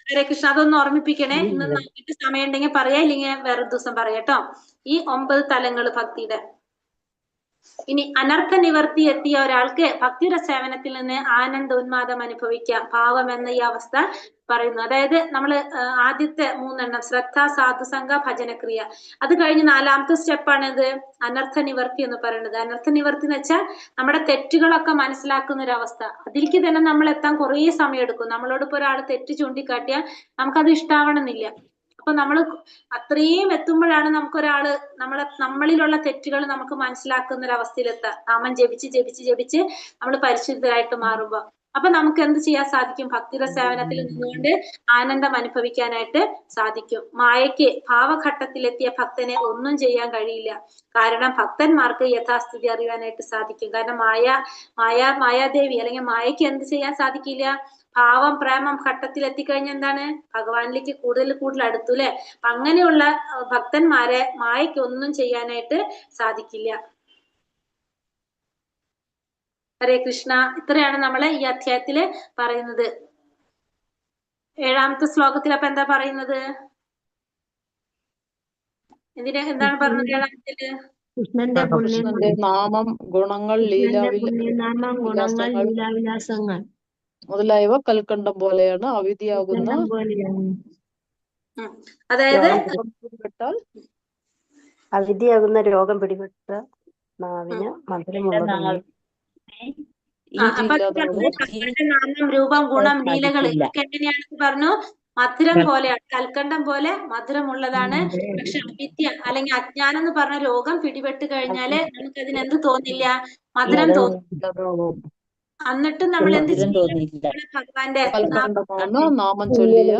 ഹരേ കൃഷ്ണ, അതൊന്ന് ഓർമ്മിപ്പിക്കണേ. ഇന്ന് നോക്കിയിട്ട് സമയം ഉണ്ടെങ്കിൽ പറയാ, ഇല്ലെങ്കിൽ വേറെ ദിവസം പറയാട്ടോ. ഈ 9 തലങ്ങൾ ഭക്തിയുടെ. ഇനി അനർത്ഥ നിവർത്തി എത്തിയ ഒരാൾക്ക് ഭക്തിയുടെ സേവനത്തിൽ നിന്ന് ആനന്ദ ഉന്മാദം അനുഭവിക്കാം. ഭാവം എന്ന ഈ അവസ്ഥ പറയുന്നു. അതായത് നമ്മൾ ആദ്യത്തെ 3 ശ്രദ്ധ, സാധുസംഗ, ഭജനക്രിയ. അത് കഴിഞ്ഞ് 4ാമത്തെ സ്റ്റെപ്പാണ് ഇത് അനർത്ഥ നിവർത്തി എന്ന് പറയുന്നത്. അനർത്ഥ നിവർത്തി എന്ന് വെച്ചാൽ നമ്മുടെ തെറ്റുകളൊക്കെ മനസ്സിലാക്കുന്ന ഒരു അവസ്ഥ. അതിലേക്ക് തന്നെ നമ്മൾ എത്താൻ കുറേ സമയം എടുക്കും. നമ്മളോട് ഇപ്പൊ ഒരാൾ തെറ്റ് ചൂണ്ടിക്കാട്ടിയാൽ നമുക്കത് ഇഷ്ടാവണമെന്നില്ല. അപ്പൊ നമ്മൾ അത്രയും എത്തുമ്പോഴാണ് നമുക്കൊരാള് നമ്മളിലുള്ള തെറ്റുകൾ നമുക്ക് മനസ്സിലാക്കുന്ന ഒരു അവസ്ഥയിലെത്താം. നാമം ജപിച്ച് ജപിച്ച് ജപിച്ച് നമ്മൾ പരിശുദ്ധരായിട്ട് മാറുമ്പോ അപ്പൊ നമുക്ക് എന്ത് ചെയ്യാൻ സാധിക്കും? ഭക്തിയുടെ സേവനത്തിൽ നിന്നുകൊണ്ട് ആനന്ദം അനുഭവിക്കാനായിട്ട് സാധിക്കും. മായയ്ക്ക് ഭാവഘട്ടത്തിലെത്തിയ ഭക്തനെ ഒന്നും ചെയ്യാൻ കഴിയില്ല. കാരണം ഭക്തന്മാർക്ക് യഥാസ്ഥിതി അറിയാനായിട്ട് സാധിക്കും. കാരണം മായാദേവി അല്ലെങ്കിൽ മായയ്ക്ക് എന്ത് ചെയ്യാൻ സാധിക്കില്ല? ഭാവം, പ്രേമം ഘട്ടത്തിൽ എത്തിക്കഴിഞ്ഞാൽ എന്താണ്? ഭഗവാനിലേക്ക് കൂടുതൽ അടുത്തു അല്ലെ? അങ്ങനെയുള്ള ഭക്തന്മാരെ മായയ്ക്ക് ഒന്നും ചെയ്യാനായിട്ട് സാധിക്കില്ല. ഹരേ കൃഷ്ണ. ഇത്രയാണ് നമ്മൾ ഈ അധ്യായത്തില് പറയുന്നത്. 7ാമത്തെ ശ്ലോകത്തിൽ അപ്പൊ എന്താ പറയുന്നത്? എന്താണ് പറഞ്ഞത് 7ാമത്തില്? കൃഷ്ണന്റെ നാമം, ഗുണങ്ങൾ, ലീലാവിലാസങ്ങൾ മുതലായവ കൽക്കണ്ടം പോലെയാണ്. അവിദ്യയാകുന്ന അതായത് അവിദ്യയാകുന്ന രോഗം പിടിപെട്ട നാവിന് മധുരമുള്ളതൊന്നും നാമം, രൂപം, ഗുണം, ലീലകൾ ഇതൊക്കെ എങ്ങനെയാണെന്ന് പറഞ്ഞു? മധുരം പോലെയാണ്, കൽക്കണ്ടം പോലെ മധുരമുള്ളതാണ്. പക്ഷെ അവിദ്യ അല്ലെങ്കിൽ അജ്ഞാനം എന്ന് പറഞ്ഞ രോഗം പിടിപെട്ട് കഴിഞ്ഞാല് നമുക്ക് അതിനെന്ത് തോന്നില്ല? മധുരം തോന്നില്ല. എന്നിട്ടും നമ്മൾ എന്ത് ഭഗവാന്റെ നാമം ചൊല്ലിയ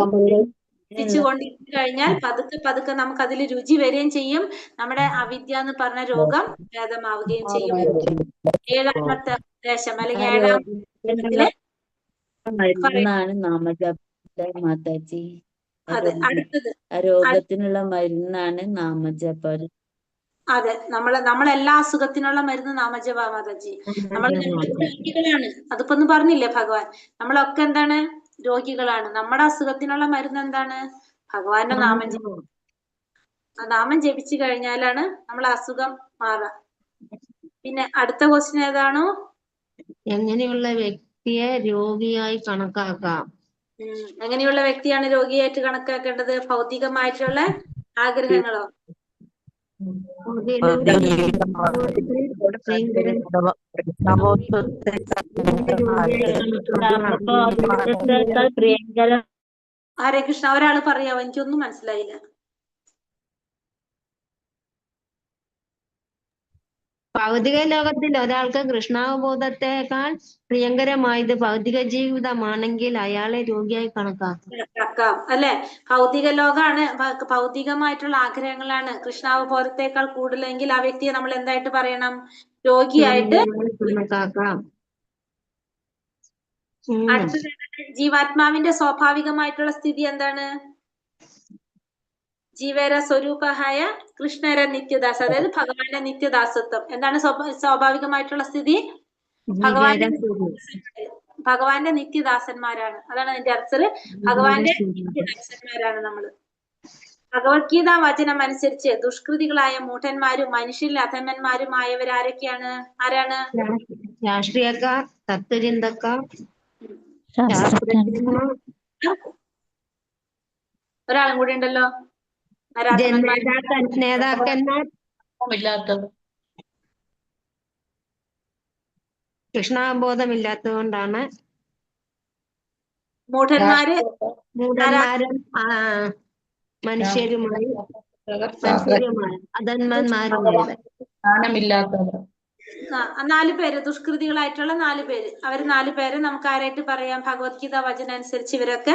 കൊണ്ടിരിച്ചു കഴിഞ്ഞാൽ പതുക്കെ പതുക്കെ നമുക്ക് അതിൽ രുചി വരികയും ചെയ്യും. നമ്മുടെ അവിദ്യ എന്ന് പറഞ്ഞ രോഗം ഭേദമാവുകയും ചെയ്യും. 7ാമത്തെ ഉപദേശം അല്ലെങ്കിൽ 7ാമത്തെ മാതാജി. അതെ, അടുത്തത് രോഗത്തിനുള്ള മരുന്നാണ് നാമജപം. അതെ, നമ്മളെല്ലാ അസുഖത്തിനുള്ള മരുന്ന് നാമജപ മാതാജി. നമ്മൾ രോഗികളാണ്. അതിപ്പോ ഒന്നും പറഞ്ഞില്ലേ ഭഗവാൻ? നമ്മളൊക്കെ എന്താണ്? രോഗികളാണ്. നമ്മുടെ അസുഖത്തിനുള്ള മരുന്ന് എന്താണ്? ഭഗവാന്റെ നാമം ജപിക്കും. ആ നാമം ജപിച്ചു കഴിഞ്ഞാലാണ് നമ്മളെ അസുഖം മാറുക. പിന്നെ അടുത്ത ക്വസ്റ്റ്യൻ ഏതാണോ? എങ്ങനെയുള്ള വ്യക്തിയെ രോഗിയായി കണക്കാക്കാം? എങ്ങനെയുള്ള വ്യക്തിയാണ് രോഗിയായിട്ട് കണക്കാക്കേണ്ടത്? ഭൗതികമായിട്ടുള്ള ആഗ്രഹങ്ങളോ? ഹരേ കൃഷ്ണ, ഒരാള് പറയാവോ? എനിക്കൊന്നും മനസ്സിലായില്ല. ഭൗതിക ലോകത്തിൽ ഒരാൾക്ക് കൃഷ്ണാവബോധത്തെക്കാൾ പ്രിയങ്കരമായത് ഭൗതിക ജീവിതമാണെങ്കിൽ അയാളെ രോഗിയായി കണക്കാക്കാം അല്ലെ? ഭൗതിക ലോകമാണ്, ഭൗതികമായിട്ടുള്ള ആഗ്രഹങ്ങളാണ് കൃഷ്ണാവബോധത്തെക്കാൾ കൂടുതലെങ്കിൽ ആ വ്യക്തിയെ നമ്മൾ എന്തായിട്ട് പറയണം? രോഗിയായിട്ട് കണക്കാക്കാം. അടുത്തത് ജീവാത്മാവിന്റെ സ്വാഭാവികമായിട്ടുള്ള സ്ഥിതി എന്താണ്? ജീവേര സ്വരൂപഹായ കൃഷ്ണര നിത്യദാസ്, അതായത് ഭഗവാന്റെ നിത്യദാസത്വം. എന്താണ് സ്വാഭാവികമായിട്ടുള്ള സ്ഥിതി? ഭഗവാന്റെ നിത്യദാസന്മാരാണ്. അതാണ് അതിന്റെ അർത്ഥം. ഭഗവാന്റെ നിത്യദാസന്മാരാണ് നമ്മള്. ഭഗവത്ഗീത വചനം അനുസരിച്ച് ദുഷ്കൃതികളായ മൂഢന്മാരും മനുഷ്യരിൽ അധമന്മാരുമായവരാരൊക്കെയാണ്? ആരാണ്? രാഷ്ട്രീയക്കാർ, തത്വചിന്തക്കാർ, ഒരാളും കൂടി ഉണ്ടല്ലോ. നേതാക്കന്മാർ, കൃഷ്ണാബോധമില്ലാത്തതുകൊണ്ടാണ് മൂഢന്മാരും മനുഷ്യരുമായി അധന്മാന്മാരുടേത്. ജ്ഞാനമില്ലാത്തവർ. 4 പേര് ദുഷ്കൃതികളായിട്ടുള്ള 4 പേര്. അവർ 4 പേര് നമുക്ക് ആരായിട്ട് പറയാം? ഭഗവത്ഗീത വചനം അനുസരിച്ച് ഇവരൊക്കെ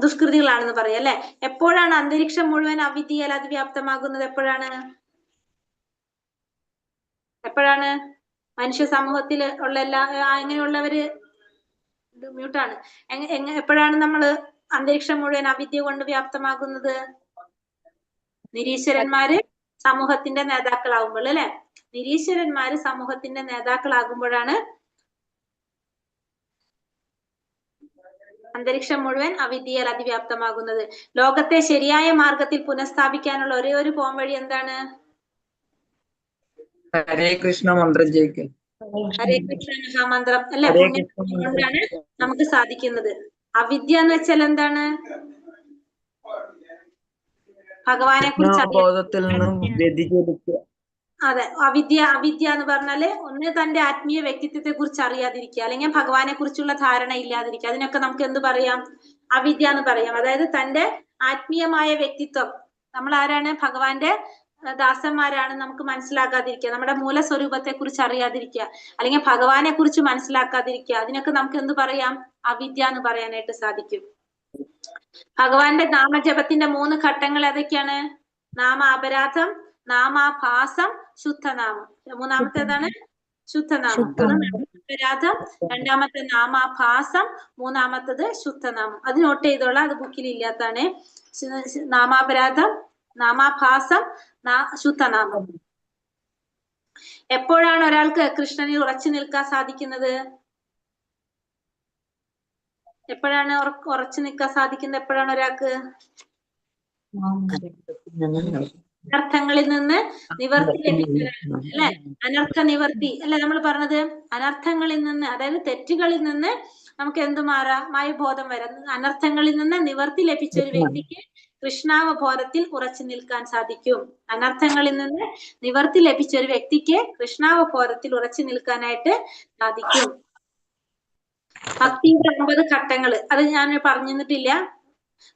ദുഷ്കൃതികളാണെന്ന് പറയാം അല്ലെ. എപ്പോഴാണ് അന്തരീക്ഷം മുഴുവൻ അവിദ്യയാൽ അതിവ്യാപ്തമാകുന്നത്? എപ്പോഴാണ് മനുഷ്യ സമൂഹത്തിൽ ഉള്ള ഇങ്ങനെയുള്ളവര് മ്യൂട്ടാണ്. എപ്പോഴാണ് നമ്മൾ അന്തരീക്ഷം മുഴുവൻ അവിദ്യ കൊണ്ട് വ്യാപ്തമാകുന്നത്? നിരീശ്വരന്മാര് സമൂഹത്തിന്റെ നേതാക്കളാകുമ്പോൾ അല്ലെ. നിരീശ്വരന്മാര് സമൂഹത്തിന്റെ നേതാക്കളാകുമ്പോഴാണ് അന്തരീക്ഷം മുഴുവൻ അവിദ്യയാൽ അതിവ്യാപ്തമാകുന്നത്. ലോകത്തെ ശരിയായ മാർഗത്തിൽ പുനഃസ്ഥാപിക്കാനുള്ള ഒരേ ഒരു പോംവഴി എന്താണ്? ഹരേ കൃഷ്ണ മന്ത്രം ജയിക്കും. ഹരേ കൃഷ്ണ മഹാമന്ത്രം അല്ലെ. പുണ്യം കൊണ്ടാണ് നമുക്ക് സാധിക്കുന്നത്. അവിദ്യ എന്ന് വെച്ചാൽ എന്താണ്? ഭഗവാനെ കുറിച്ച് ബോധത്തിൽ നിന്നും വ്യതിചലിക്കുക. അതെ, അവിദ്യ എന്ന് പറഞ്ഞാല് ഒന്ന് തന്റെ ആത്മീയ വ്യക്തിത്വത്തെ കുറിച്ച് അറിയാതിരിക്കുക, അല്ലെങ്കിൽ ഭഗവാനെ കുറിച്ചുള്ള ധാരണ ഇല്ലാതിരിക്കുക. അതിനൊക്കെ നമുക്ക് എന്ത് പറയാം? അവിദ്യ എന്ന് പറയാം. അതായത് തന്റെ ആത്മീയമായ വ്യക്തിത്വം, നമ്മൾ ആരാണ്? ഭഗവാന്റെ ദാസന്മാരാണ്, നമുക്ക് മനസ്സിലാക്കാതിരിക്കുക, നമ്മുടെ മൂലസ്വരൂപത്തെ കുറിച്ച് അറിയാതിരിക്കുക, അല്ലെങ്കിൽ ഭഗവാനെ കുറിച്ച് മനസ്സിലാക്കാതിരിക്കുക. അതിനൊക്കെ നമുക്ക് എന്ത് പറയാം? അവിദ്യ എന്ന് പറയാനായിട്ട് സാധിക്കും. ഭഗവാന്റെ നാമജപത്തിന്റെ 3 ഘട്ടങ്ങൾ ഏതൊക്കെയാണ്? നാമാപരാധം, നാമാഭാസം, ശുദ്ധനാമം. മൂന്നാമത്തേതാണ് ശുദ്ധനാമം. നാമാപരാധം, രണ്ടാമത്തെ നാമാഭാസം, മൂന്നാമത്തത് ശുദ്ധനാമം. അത് നോട്ട് ചെയ്തോളാം, അത് ബുക്കിൽ ഇല്ലാത്താണ്. നാമാപരാധം, നാമാഭാസം, ശുദ്ധനാമം. എപ്പോഴാണ് ഒരാൾക്ക് കൃഷ്ണനിൽ ഉറച്ചു നിൽക്കാൻ സാധിക്കുന്നത്? എപ്പോഴാണ് ഉറച്ചു നിൽക്കാൻ സാധിക്കുന്നത്? എപ്പോഴാണ് ഒരാൾക്ക്? അനർത്ഥങ്ങളിൽ നിന്ന് നിവർത്തി ലഭിച്ചവരാണ് അല്ലെ. അനർത്ഥ നിവർത്തി അല്ലെ നമ്മൾ പറഞ്ഞത്. അനർത്ഥങ്ങളിൽ നിന്ന്, അതായത് തെറ്റുകളിൽ നിന്ന് നമുക്ക് എന്ത് മാറാമായ ബോധം വരാം. അനർത്ഥങ്ങളിൽ നിന്ന് നിവർത്തി ലഭിച്ച ഒരു വ്യക്തിക്ക് കൃഷ്ണാവബോധത്തിൽ ഉറച്ചു നിൽക്കാൻ സാധിക്കും. അനർത്ഥങ്ങളിൽ നിന്ന് നിവർത്തി ലഭിച്ച ഒരു വ്യക്തിക്ക് കൃഷ്ണാവബോധത്തിൽ ഉറച്ചു നിൽക്കാനായിട്ട് സാധിക്കും. ഭക്തിയുടെ 9 ഘട്ടങ്ങൾ അത് ഞാൻ പറഞ്ഞു തന്നിട്ടില്ല,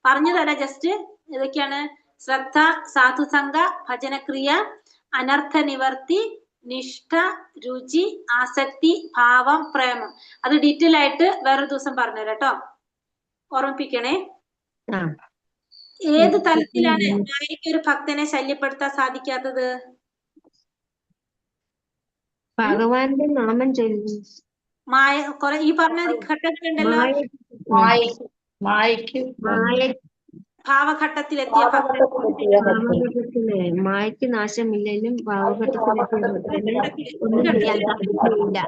പറഞ്ഞു തരാം ജസ്റ്റ്. ഏതൊക്കെയാണ്? ശ്രദ്ധ, സാധുസംഗ, ഭജനക്രിയ, അനർത്ഥ നിവർത്തി, നിഷ്ഠ, രുചി, ആസക്തി, ഭാവം, പ്രേമം. അത് ഡീറ്റെയിൽ ആയിട്ട് വേറൊരു ദിവസം പറഞ്ഞുതരാം കേട്ടോ. ഓർമ്മിപ്പിക്കണേ. ഏത് തലത്തിലാണ് മായയ്ക്ക് ഒരു ഭക്തനെ ശല്യപ്പെടുത്താൻ സാധിക്കാത്തത്? ഭഗവാന്റെ നാമം ചൊല്ലി മായ കുറെ ഈ പറഞ്ഞ ഘട്ടങ്ങളുണ്ടല്ലോ. ഭാവഘട്ടത്തിലെത്തിയ മായയ്ക്ക് നാശമില്ലെങ്കിലും ഭാവഘട്ടത്തിലെത്തിയ ഒന്നും ചെയ്യാൻ സാധിക്കില്ല.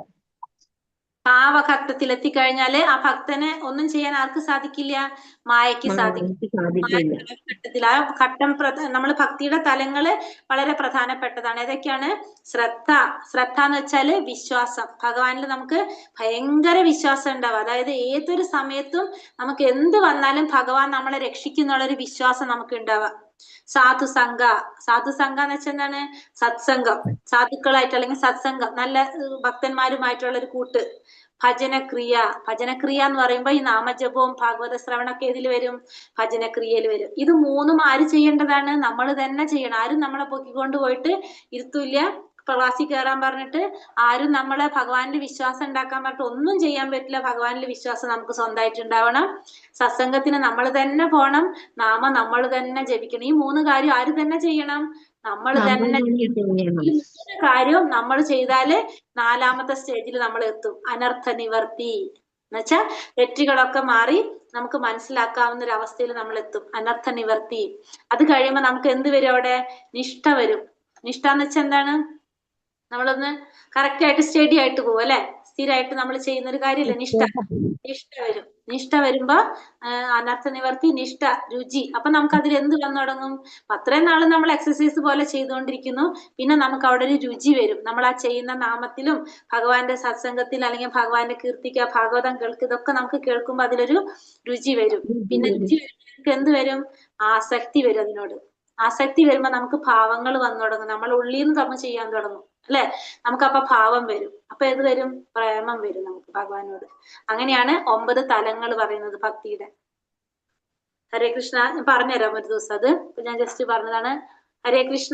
ഭാവഘട്ടത്തിൽ എത്തിക്കഴിഞ്ഞാല് ആ ഭക്തനെ ഒന്നും ചെയ്യാൻ ആർക്ക് സാധിക്കില്ല? മായയ്ക്ക് സാധിക്കും. ഘട്ടത്തിൽ ആ ഘട്ടം നമ്മൾ ഭക്തിയുടെ തലങ്ങള് വളരെ പ്രധാനപ്പെട്ടതാണ്. ഏതൊക്കെയാണ്? ശ്രദ്ധ എന്ന് വെച്ചാല് വിശ്വാസം. ഭഗവാനിൽ നമുക്ക് ഭയങ്കര വിശ്വാസം ഉണ്ടാവുക. അതായത് ഏതൊരു സമയത്തും നമുക്ക് എന്ത് വന്നാലും ഭഗവാൻ നമ്മളെ രക്ഷിക്കുന്നുള്ളൊരു വിശ്വാസം നമുക്ക് ഉണ്ടാവുക. സാധുസംഗ എന്ന് വെച്ചാൽ എന്താണ്? സത്സംഗം, സാധുക്കളായിട്ട് അല്ലെങ്കിൽ സത്സംഗം, നല്ല ഭക്തന്മാരുമായിട്ടുള്ള ഒരു കൂട്ട്. ഭജനക്രിയ എന്ന് പറയുമ്പോ ഈ നാമജപവും ഭാഗവത ശ്രവണൊക്കെ ഏതിൽ വരും? ഭജനക്രിയയിൽ വരും. ഇത് 3ഉം ആര് ചെയ്യേണ്ടതാണ്? നമ്മൾ തന്നെ ചെയ്യണം. ആരും നമ്മളെ പൊക്കിക്കൊണ്ട് പോയിട്ട് ഇരുത്തൂല്ല. പ്രവാസി കയറാൻ പറഞ്ഞിട്ട് ആരും നമ്മളെ ഭഗവാനിൽ വിശ്വാസം ഉണ്ടാക്കാൻ പറഞ്ഞിട്ട് ഒന്നും ചെയ്യാൻ പറ്റില്ല. ഭഗവാനിൽ വിശ്വാസം നമുക്ക് സ്വന്തമായിട്ട് ഉണ്ടാവണം. സത്സംഗത്തിന് നമ്മൾ തന്നെ പോണം. നാമം നമ്മൾ തന്നെ ജപിക്കണം. ഈ 3 കാര്യം ആര് തന്നെ ചെയ്യണം? നമ്മൾ തന്നെ ചെയ്യണം. ഈ 3 കാര്യവും നമ്മൾ ചെയ്താല് 4ാമത്തെ സ്റ്റേജിൽ നമ്മൾ എത്തും. അനർത്ഥ നിവർത്തി എന്നുവെച്ചാൽ തെറ്റുകളൊക്കെ മാറി നമുക്ക് മനസ്സിലാക്കാവുന്ന ഒരു അവസ്ഥയിൽ നമ്മൾ എത്തും. അനർത്ഥ നിവർത്തി. അത് കഴിയുമ്പോൾ നമുക്ക് എന്ത് വരും? അവിടെ നിഷ്ഠ വരും. നിഷ്ഠ എന്ന് വെച്ചാൽ എന്താണ്? നമ്മളൊന്ന് കറക്റ്റ് ആയിട്ട് സ്റ്റഡി ആയിട്ട് പോകും അല്ലെ. സ്ഥിരമായിട്ട് നമ്മൾ ചെയ്യുന്ന ഒരു കാര്യമല്ലേ നിഷ്ഠ. വരും. നിഷ്ഠ വരുമ്പോ അനർത്ഥ നിവർത്തി, നിഷ്ഠ, രുചി. അപ്പൊ നമുക്ക് അതിൽ എന്ത് വന്നു തുടങ്ങും? അത്രയും നാള് നമ്മൾ എക്സസൈസ് പോലെ ചെയ്തുകൊണ്ടിരിക്കുന്നു. പിന്നെ നമുക്ക് അവിടെ ഒരു രുചി വരും. നമ്മൾ ആ ചെയ്യുന്ന നാമത്തിലും ഭഗവാന്റെ സത്സംഗത്തിൽ അല്ലെങ്കിൽ ഭഗവാന്റെ കീർത്തിക്ക, ഭാഗവതം കേൾക്കുക, ഇതൊക്കെ നമുക്ക് കേൾക്കുമ്പോ അതിലൊരു രുചി വരും. പിന്നെ രുചി വരുമ്പോൾ എന്ത് വരും? ആസക്തി വരും. അതിനോട് ആസക്തി വരുമ്പോ നമുക്ക് ഭാവങ്ങൾ വന്നു തുടങ്ങും. നമ്മൾ ഉള്ളിൽ നിന്ന് നമ്മൾ ചെയ്യാൻ തുടങ്ങും അല്ലെ. നമുക്കപ്പൊ ഭാവം വരും. അപ്പൊ ഏത് വരും? പ്രേമം വരും നമുക്ക് ഭഗവാനോട്. അങ്ങനെയാണ് 9 തലങ്ങൾ പറയുന്നത് ഭക്തിയുടെ. ഹരേ കൃഷ്ണ. ഞാൻ പറഞ്ഞുതരാം ഒരു ദിവസം അത്. ഇപ്പൊ ഞാൻ ജസ്റ്റ് പറഞ്ഞതാണ്. ഹരേ കൃഷ്ണ.